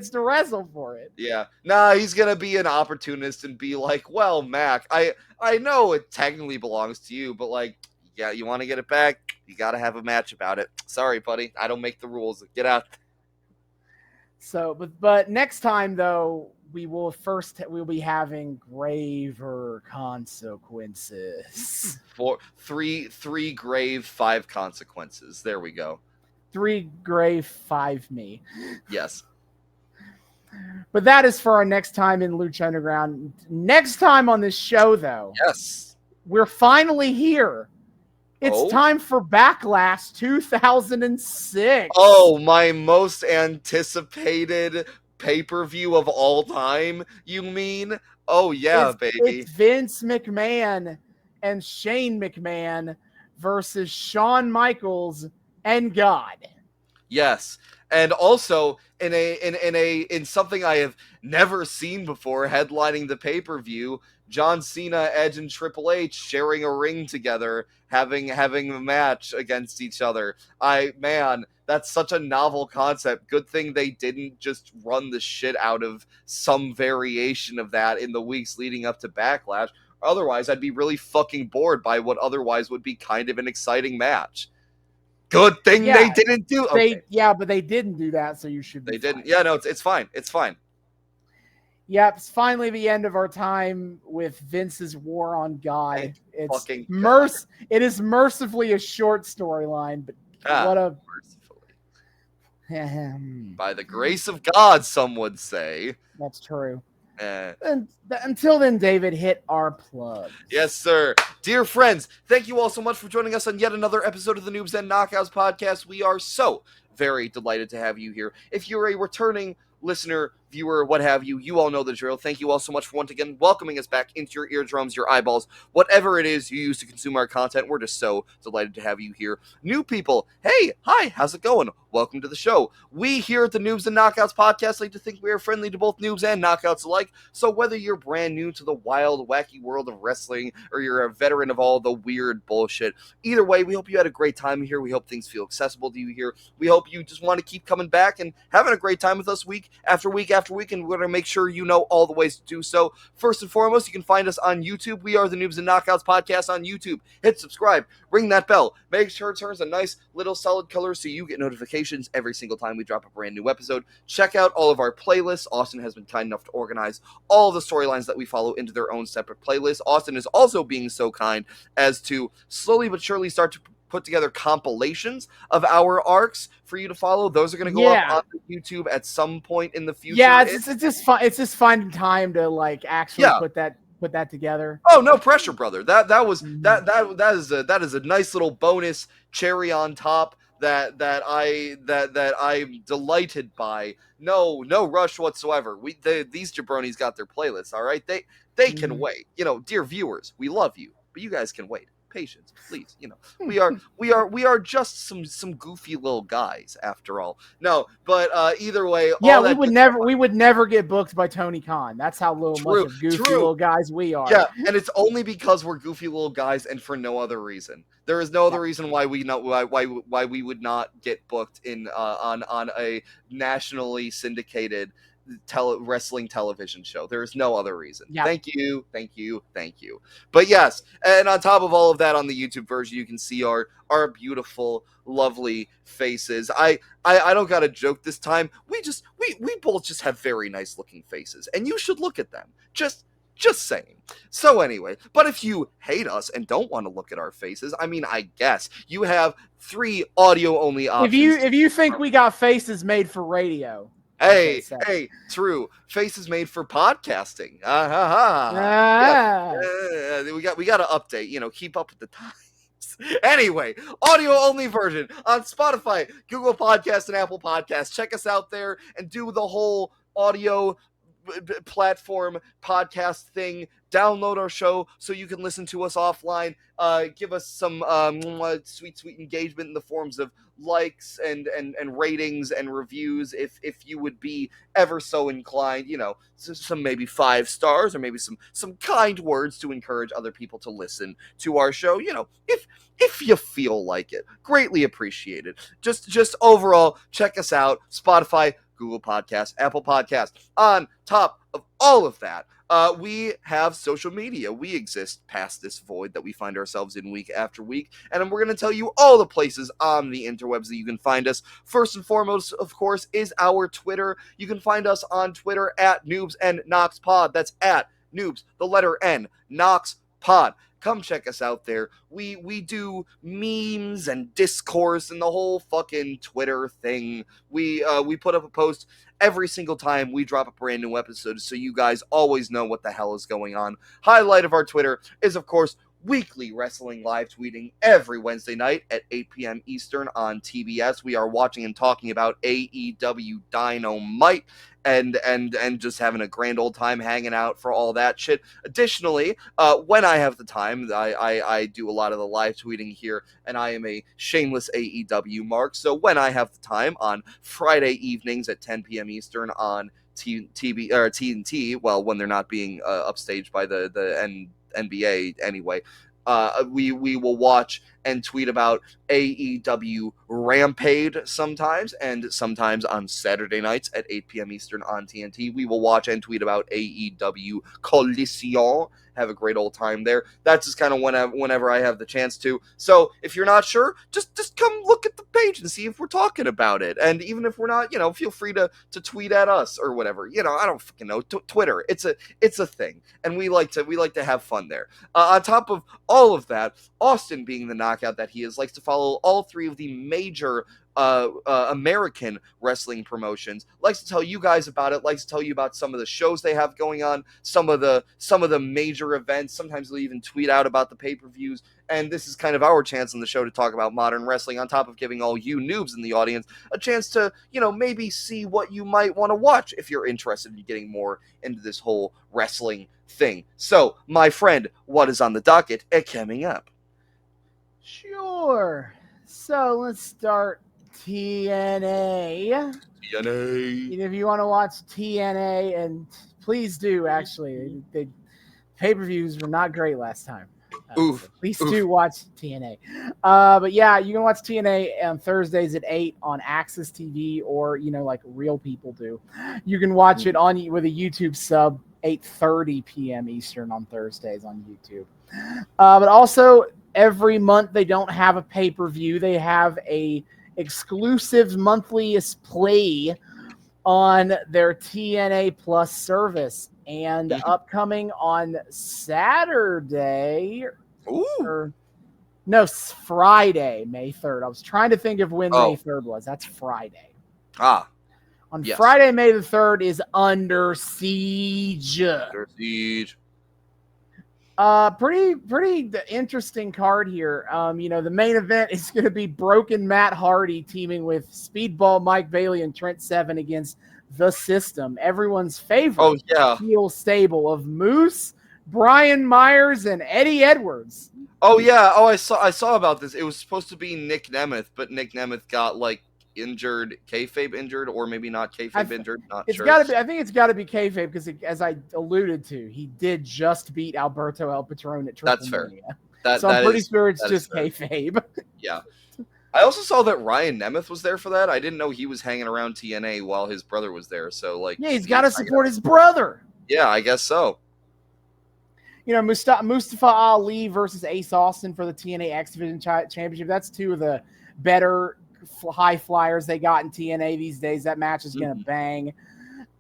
to wrestle for it. Yeah. Nah, he's going to be an opportunist and be like, well, Mac, I know it technically belongs to you, but like, yeah, you want to get it back? You got to have a match about it. Sorry, buddy. I don't make the rules. Get out. So, but next time, though, we'll be having graver consequences. For three grave, 5 consequences. There we go. 3 grave, 5 me. Yes. But that is for our next time in Lucha Underground. Next time on this show, though. Yes. We're finally here. It's time for Backlash 2006. Oh, my most anticipated pay-per-view of all time, you mean? Oh, yeah, baby. It's Vince McMahon and Shane McMahon versus Shawn Michaels and God. Yes. And also in something I have never seen before, headlining the pay-per-view, John Cena, Edge, and Triple H sharing a ring together, having a match against each other. That's such a novel concept. Good thing they didn't just run the shit out of some variation of that in the weeks leading up to Backlash. Otherwise, I'd be really fucking bored by what otherwise would be kind of an exciting match. Good thing they didn't do. But they didn't do that, so you should. They didn't. Yeah, no, it's fine. It's fine. Yep, it's finally the end of our time with Vince's war on God. It is mercifully a short storyline, but mercifully. By the grace of God, some would say. That's true. And until then, David, hit our plugs. Yes, sir. Dear friends, thank you all so much for joining us on yet another episode of the Noobs and Knockouts Podcast. We are so very delighted to have you here. If you're a returning listener, viewer, what have you, you all know the drill. Thank you all so much for once again welcoming us back into your eardrums, your eyeballs, whatever it is you use to consume our content. We're just so delighted to have you here. New people, hey, hi, how's it going? Welcome to the show. We here at the Noobs and Knockouts Podcast like to think we are friendly to both noobs and knockouts alike, so whether you're brand new to the wild, wacky world of wrestling, or you're a veteran of all the weird bullshit, either way, we hope you had a great time here. We hope things feel accessible to you here. We hope you just want to keep coming back and having a great time with us week after week after week, and we're going to make sure you know all the ways to do so. First and foremost, you can find us on YouTube. We are the Noobs and Knockouts Podcast on YouTube. Hit subscribe, ring that bell, make sure it turns a nice little solid color so you get notifications every single time we drop a brand new episode. Check out all of our playlists. Austin has been kind enough to organize all the storylines that we follow into their own separate playlists. Austin is also being so kind as to slowly but surely start to put together compilations of our arcs for you to follow. Those are going to go up on YouTube at some point in the future. Yeah, it's just finding time to like actually put that together. Oh, no pressure, brother. That is a nice little bonus cherry on top that I'm delighted by. No rush whatsoever. These jabronis got their playlists, all right? They can wait. Dear viewers, we love you, but you guys can wait. Patience, please. We are just some goofy little guys after all. No, but either way, we would never get booked by Tony Khan. That's how much of goofy little guys we are. Yeah, and it's only because we're goofy little guys and for no other reason. There is no other reason why we would not get booked in on a nationally syndicated wrestling television show. There is no other reason. Yep. Thank you. But yes, and on top of all of that, on the YouTube version, you can see our beautiful, lovely faces. I don't got a joke this time. We both just have very nice looking faces, and you should look at them. Just saying. So anyway, but if you hate us and don't want to look at our faces, I mean, I guess you have 3 audio only options. If you think we got faces made for radio. Hey, true. Faces made for podcasting. We got to update. Keep up with the times. Anyway, audio only version on Spotify, Google Podcast, and Apple Podcasts. Check us out there and do the whole audio platform podcast thing. Download our show so you can listen to us offline. Give us some sweet engagement in the forms of likes and ratings and reviews if you would be ever so inclined. Some maybe 5 stars or maybe some kind words to encourage other people to listen to our show. If you feel like it, greatly appreciated. Just overall, check us out. Spotify, Google Podcasts, Apple Podcasts. On top of all of that, we have social media. We exist past this void that we find ourselves in week after week, and we're going to tell you all the places on the interwebs that you can find us. First and foremost, of course, is our Twitter. You can find us on Twitter at Noobs and Knox Pod. That's at Noobs, the letter N, Knox Pod. Come check us out there. We do memes and discourse and the whole fucking Twitter thing. We put up a post every single time we drop a brand new episode, so you guys always know what the hell is going on. Highlight of our Twitter is, of course, weekly wrestling live tweeting every Wednesday night at 8 p.m. Eastern on TBS. We are watching and talking about AEW Dynamite and just having a grand old time hanging out for all that shit. Additionally, when I have the time, I do a lot of the live tweeting here, and I am a shameless AEW mark. So when I have the time on Friday evenings at 10 p.m. Eastern on TNT, well, when they're not being upstaged by the NBA anyway, we will watch and tweet about AEW Rampage sometimes, and sometimes on Saturday nights at 8 p.m. Eastern on TNT, we will watch and tweet about AEW Collision. Have a great old time there. That's just kind of whenever I have the chance to. So if you're not sure, just come look at the page and see if we're talking about it. And even if we're not, feel free to tweet at us or whatever. I don't fucking know. Twitter, it's a thing, and we like to have fun there. On top of all of that, Austin being the knockout that he is, likes to follow all three of the major American wrestling promotions, likes to tell you guys about it, likes to tell you about some of the shows they have going on, some of the major events. Sometimes they'll even tweet out about the pay-per-views, and this is kind of our chance on the show to talk about modern wrestling, on top of giving all you noobs in the audience a chance to, maybe see what you might want to watch if you're interested in getting more into this whole wrestling thing. So, my friend, what is on the docket coming up? Sure. So let's start TNA. If you want to watch TNA, and please do, actually. The pay-per-views were not great last time. Please do watch TNA. But yeah, you can watch TNA on Thursdays at 8 on Access TV, or, like real people do. You can watch it with a YouTube sub, 8:30 p.m. Eastern on Thursdays on YouTube. But also, every month they don't have a pay-per-view. They have a exclusive monthly play on their TNA Plus service. And upcoming on Saturday, Friday, May 3rd. I was trying to think of when May 3rd was. That's Friday. Friday, May the 3rd is Under Siege. Pretty interesting card here. The main event is going to be Broken Matt Hardy teaming with Speedball Mike Bailey and Trent Seven against The System, everyone's favorite heel stable of Moose, Brian Myers, and Eddie Edwards. I saw about this. It was supposed to be Nick Nemeth, but Nick Nemeth got injured, kayfabe injured, or maybe not kayfabe injured. Not sure. I think it's got to be kayfabe because, as I alluded to, he did just beat Alberto El Patron at Triple Mania. That's fair. So I'm pretty sure it's just kayfabe. Yeah. I also saw that Ryan Nemeth was there for that. I didn't know he was hanging around TNA while his brother was there. So, he's got to support his brother. Yeah, I guess so. Mustafa Ali versus Ace Austin for the TNA X Division Championship. That's two of the better high flyers they got in TNA these days. That match is going to bang.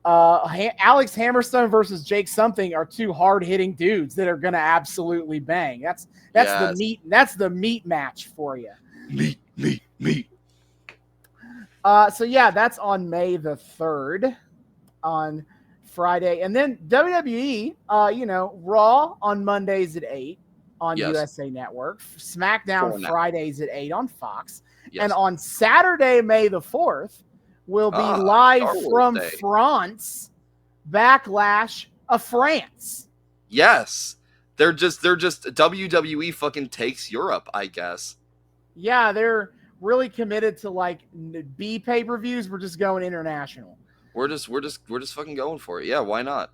Alex Hammerstone versus Jake Something are two hard-hitting dudes that are going to absolutely bang. That's the meat. That's the meat match for you. Meat. So yeah, that's on May the 3rd on Friday. And then WWE, Raw on Mondays at 8 on USA Network. SmackDown Fridays at 8 on Fox. Yes. And on Saturday, May the 4th, will be live from France, Backlash of France. Yes. They're just WWE fucking takes Europe, I guess. Yeah, they're really committed to B pay-per-views. We're just going international. We're just fucking going for it. Yeah, why not?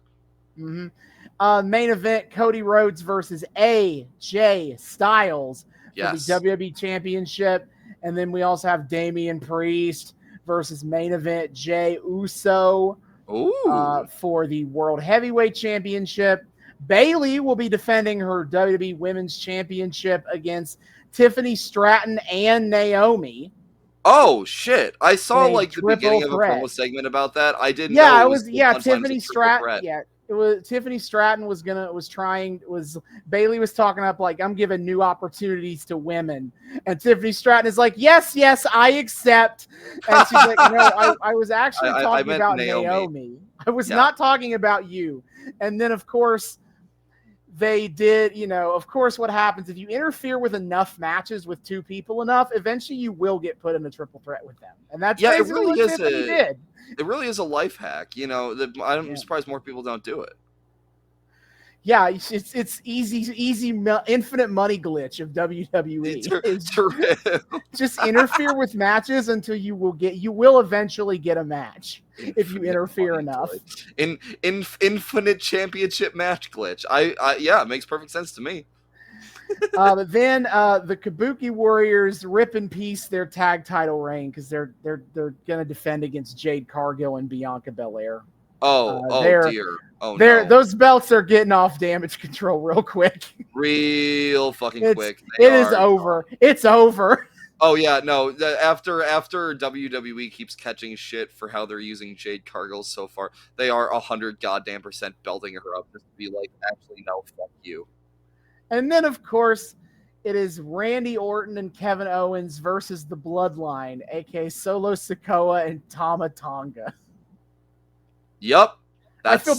Mm-hmm. Main event: Cody Rhodes versus AJ Styles for the WWE Championship, and then we also have Damian Priest versus main event Jey Uso for the World Heavyweight Championship. Bayley will be defending her WWE Women's Championship against Tiffany Stratton and Naomi. Oh shit! I saw the beginning of a promo segment about that. I didn't. Yeah, know it was Tiffany Stratton. Yeah, it was Tiffany Stratton Bayley was talking up I'm giving new opportunities to women, and Tiffany Stratton is like, yes, I accept. And she's like, no, I was actually talking about Naomi. I was not talking about you. And then of course they did, of course, what happens if you interfere with enough matches with two people enough, eventually you will get put in a triple threat with them. And that's basically what Tiffany did. It really is a life hack. I'm surprised more people don't do it. Yeah, it's easy, infinite money glitch of WWE. Just interfere with matches until you will eventually get a match if you interfere enough. Infinite championship match glitch. It makes perfect sense to me. But then the Kabuki Warriors rip in peace their tag title reign because they're gonna defend against Jade Cargill and Bianca Belair. Dear. No. Those belts are getting off Damage Control real quick. Real fucking quick. It is over. It's over. Oh yeah, no. After WWE keeps catching shit for how they're using Jade Cargill so far, they are 100 goddamn % belting her up just to be like, actually no, fuck you. And then of course, It is Randy Orton and Kevin Owens versus the Bloodline, aka Solo Sikoa and Tama Tonga. Yep. I feel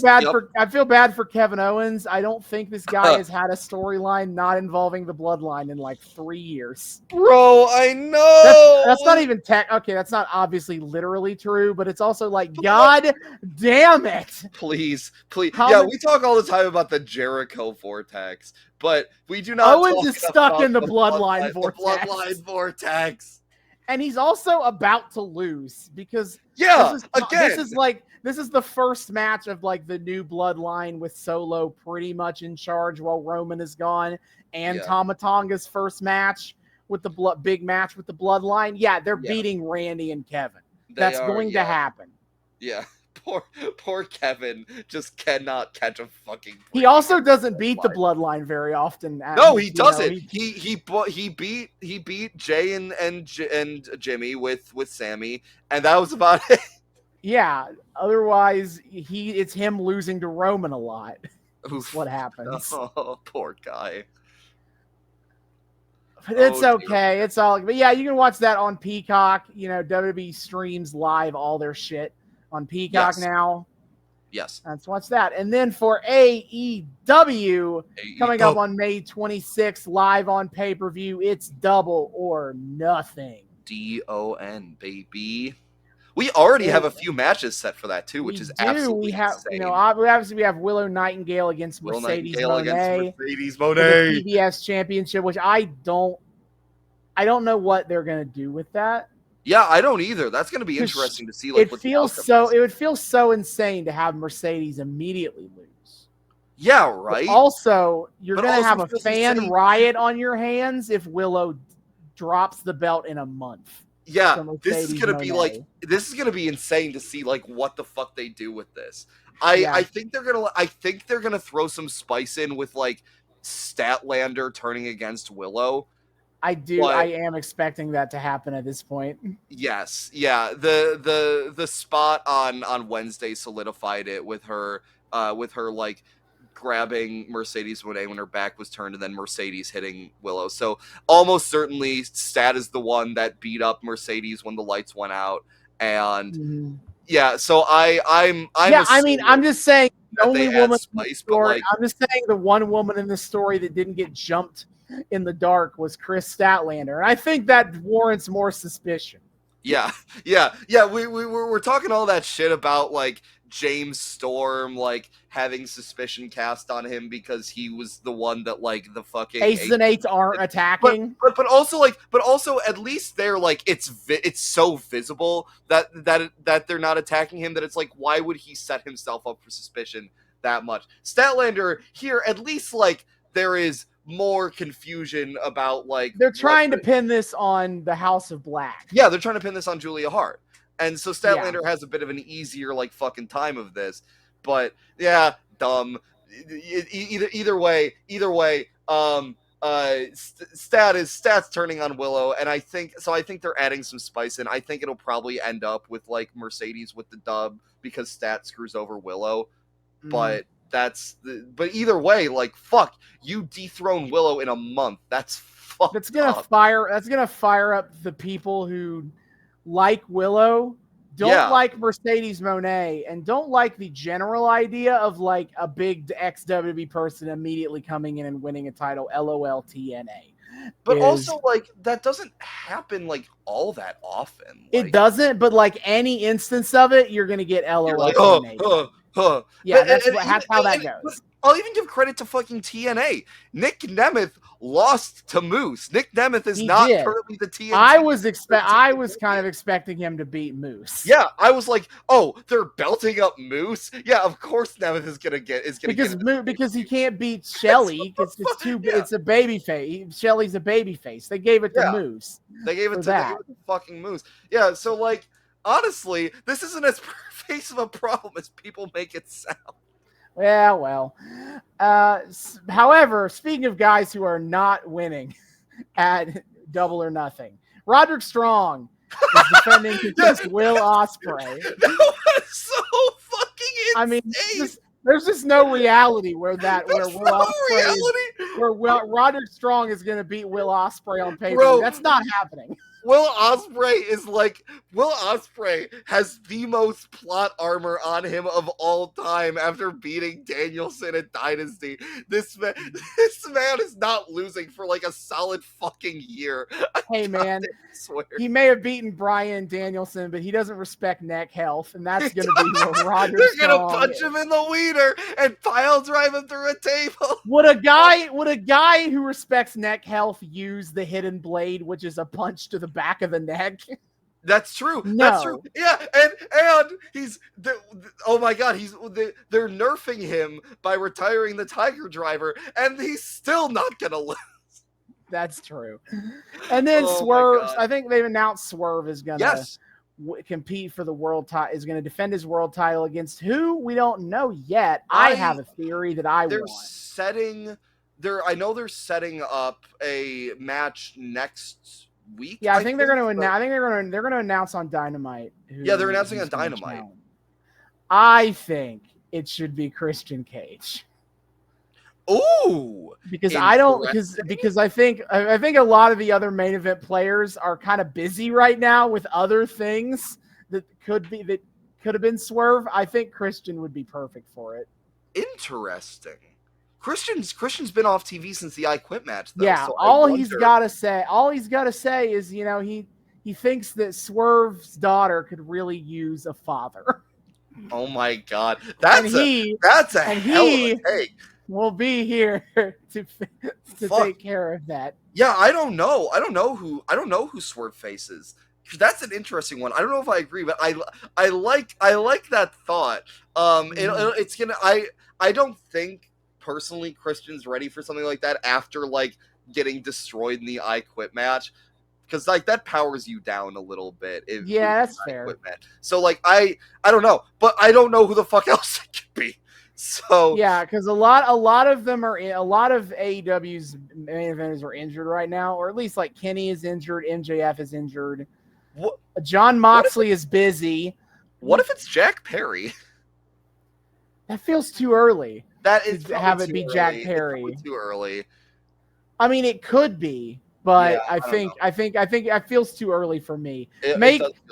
bad for Kevin Owens. I don't think this guy has had a storyline not involving the Bloodline in like 3 years. Bro, I know. That's not even okay, that's not obviously literally true, but it's also like, God damn it. Please. We talk all the time about the Jericho vortex, but we do not. Owens is stuck in the Bloodline vortex. The Bloodline vortex. And he's also about to lose because this is the first match of like the new Bloodline with Solo pretty much in charge while Roman is gone, and Tama Tonga's first match with the big match with the Bloodline. Yeah, they're beating Randy and Kevin. That's going to happen. Yeah. Poor Kevin just cannot catch a fucking break. He also doesn't beat the Bloodline very often. No, he doesn't. He beat Jay and Jimmy with Sammy, and that was about it. Yeah. Otherwise, it's him losing to Roman a lot. That's what happens. Oh, poor guy. But it's okay. It's all. But yeah, you can watch that on Peacock. You know, WWE streams live all their shit on Peacock now. Yes. Let's watch that. And then for AEW, coming up on May 26th, live on pay-per-view, it's Double or Nothing. DON, baby. We already have a few matches set for that too, which is absolutely insane. Obviously we have Willow Nightingale against Mercedes Moné for the PBS Championship, which I don't know what they're gonna do with that. Yeah, I don't either. That's going to be interesting to see. Like, it would feel so insane to have Mercedes immediately lose. Yeah, right. But also, you're going to have a fan riot on your hands if Willow drops the belt in a month. Yeah, this is going to be insane to see like what the fuck they do with this. I think they're gonna throw some spice in with like Statlander turning against Willow. I am expecting that to happen at this point. Yes. Yeah. The spot on Wednesday solidified it with her like grabbing Mercedes Moné when her back was turned and then Mercedes hitting Willow. So almost certainly Stat is the one that beat up Mercedes when the lights went out. And so I'm just saying the only woman in the story, I'm just saying the one woman in the story that didn't get jumped in the dark was Chris Statlander, and I think that warrants more suspicion. Yeah. We're talking all that shit about like James Storm like having suspicion cast on him because he was the one that like the fucking Aces and Eights aren't attacking. But also at least they're like it's so visible that they're not attacking him that it's like why would he set himself up for suspicion that much? Statlander here at least like there is more confusion about like they're trying to pin this on the House of Black. Yeah, they're trying to pin this on Julia Hart. And so Statlander has a bit of an easier like fucking time of this. But yeah, dumb. Either way, Stat's turning on Willow, and I think they're adding some spice in. I think it'll probably end up with like Mercedes with the dub because Stat screws over Willow. But either way, like fuck, you dethrone Willow in a month. That's fucked. That's gonna fire up the people who like Willow, don't like Mercedes Moné, and don't like the general idea of like a big ex-WWE person immediately coming in and winning a title. LOL TNA. But also, like, that doesn't happen, like, all that often. Like, it doesn't, but, like, any instance of it, you're going to get LOL. Like, yeah, that's how that goes. I'll even give credit to fucking TNA. Nick Nemeth lost to Moose. Nick Nemeth is not currently the TNA. I was kind of expecting him to beat Moose. Yeah, I was like, oh, they're belting up Moose. Yeah, of course Nemeth is gonna get because he can't beat Shelly because it's a baby face. Shelly's a baby face. They gave it to Moose. They gave it to fucking Moose. Yeah, so like honestly, this isn't as face of a problem as people make it sound. Yeah, well. However, speaking of guys who are not winning at Double or Nothing, Roderick Strong is defending against Will Ospreay. That was so fucking insane. I mean, there's just no reality where Will Ospreay where Roderick Strong is going to beat Will Ospreay on pay-per-view. Bro, that's not happening. Will Ospreay has the most plot armor on him of all time after beating Danielson at Dynasty. This man is not losing for like a solid fucking year. Hey man, he may have beaten Bryan Danielson, but he doesn't respect neck health, and that's going to be where Roderick Strong They're going to punch him in the wiener and pile drive him through a table. Would a guy who respects neck health use the hidden blade, which is a punch to the back of the neck? That's true. No. That's true. Yeah, and oh my god, they're nerfing him by retiring the Tiger Driver, and he's still not gonna lose. That's true. And then Swerve, I think they've announced Swerve is gonna compete for the world title. Is gonna defend his world title against who we don't know yet. I have a theory that I know they're setting up a match next week. Yeah, I think they're going to announce on Dynamite. They're announcing on Dynamite. I think it should be Christian Cage. Ooh, because I think a lot of the other main event players are kind of busy right now with other things that could have been Swerve. I think Christian would be perfect for it. Interesting. Christian's been off TV since the I Quit match, though. Yeah, so all he's got to say is, he thinks that Swerve's daughter could really use a father. Oh my god, that's a hell of a take. Will be here to take care of that. Yeah, I don't know who Swerve faces. That's an interesting one. I don't know if I agree, but I like that thought. It's gonna. I don't think personally Christian's ready for something like that after like getting destroyed in the I Quit match, because like that powers you down a little bit. That's fair. So like I don't know, but I don't know who the fuck else it could be. So yeah, because a lot of them are a lot of AEW's main eventers are injured right now, or at least like Kenny is injured, MJF is injured. John Moxley is busy. What if it's Jack Perry? That feels too early. That is to have it be early. Jack Perry. It's too early. I mean, it could be, but I think it feels too early for me.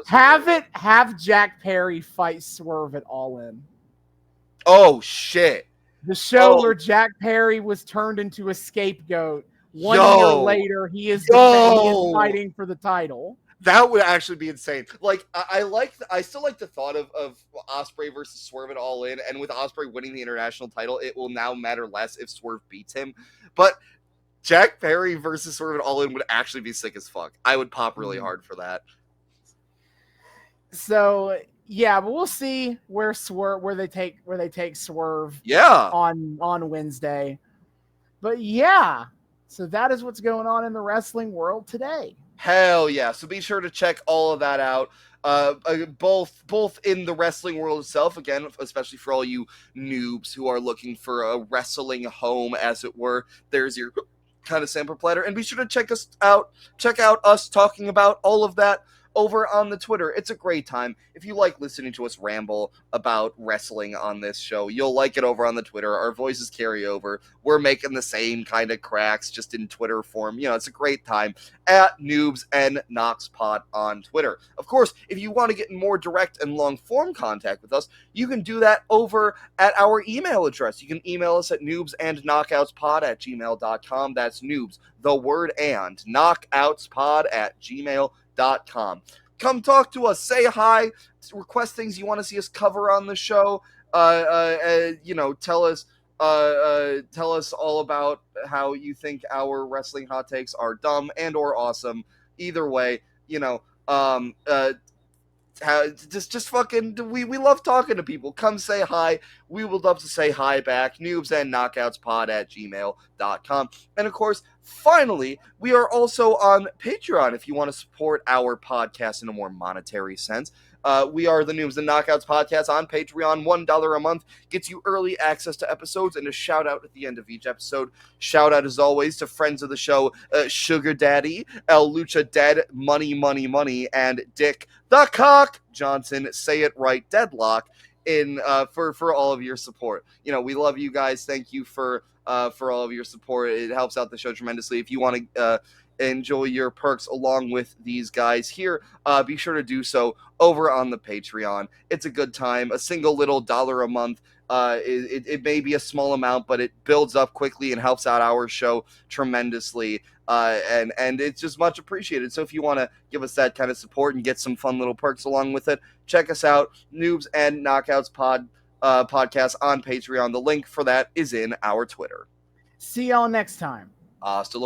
Have Jack Perry fight Swerve at All In. Oh shit! The show where Jack Perry was turned into a scapegoat. 1 year later, he is fighting for the title. That would actually be insane. Like I still like the thought of Ospreay versus Swerve at All In, and with Ospreay winning the international title, it will now matter less if Swerve beats him. But Jack Perry versus Swerve at All In would actually be sick as fuck. I would pop really hard for that. So yeah, but we'll see where they take Swerve. Yeah. On Wednesday. But yeah, so that is what's going on in the wrestling world today. Hell yeah. So be sure to check all of that out. Both in the wrestling world itself, again, especially for all you noobs who are looking for a wrestling home, as it were. There's your kind of sample platter. And be sure to check out us talking about all of that over on the Twitter. It's a great time. If you like listening to us ramble about wrestling on this show, you'll like it over on the Twitter. Our voices carry over. We're making the same kind of cracks, just in Twitter form. It's a great time at Noobs and Knockouts Pod on Twitter. Of course, if you want to get in more direct and long-form contact with us, you can do that over at our email address. You can email us at noobsandknockoutspod@gmail.com. That's noobs, the word and, knockoutspod@gmail.com. Come talk to us, say hi, request things you want to see us cover on the show. Tell us all about how you think our wrestling hot takes are dumb and or awesome. Either way, just fucking, we love talking to people. Come say hi. We would love to say hi back. noobsandknockoutspod@gmail.com. And of course, finally, we are also on Patreon if you want to support our podcast in a more monetary sense. We are the Noobs and Knockouts Podcast on Patreon. $1 a month gets you early access to episodes and a shout out at the end of each episode. Shout out as always to friends of the show, Sugar Daddy, El Lucha Dead, Money, Money, Money, and Dick the Cock Johnson. Say it right, Deadlock. For all of your support. We love you guys. Thank you for for all of your support. It helps out the show tremendously. If you want to enjoy your perks along with these guys here, be sure to do so over on the Patreon. It's a good time. A single little $1 a month. It may be a small amount, but it builds up quickly and helps out our show tremendously. And it's just much appreciated. So if you want to give us that kind of support and get some fun little perks along with it, check us out, Noobs and Knockouts Podcast on Patreon. The link for that is in our Twitter. See y'all next time. Hasta luego.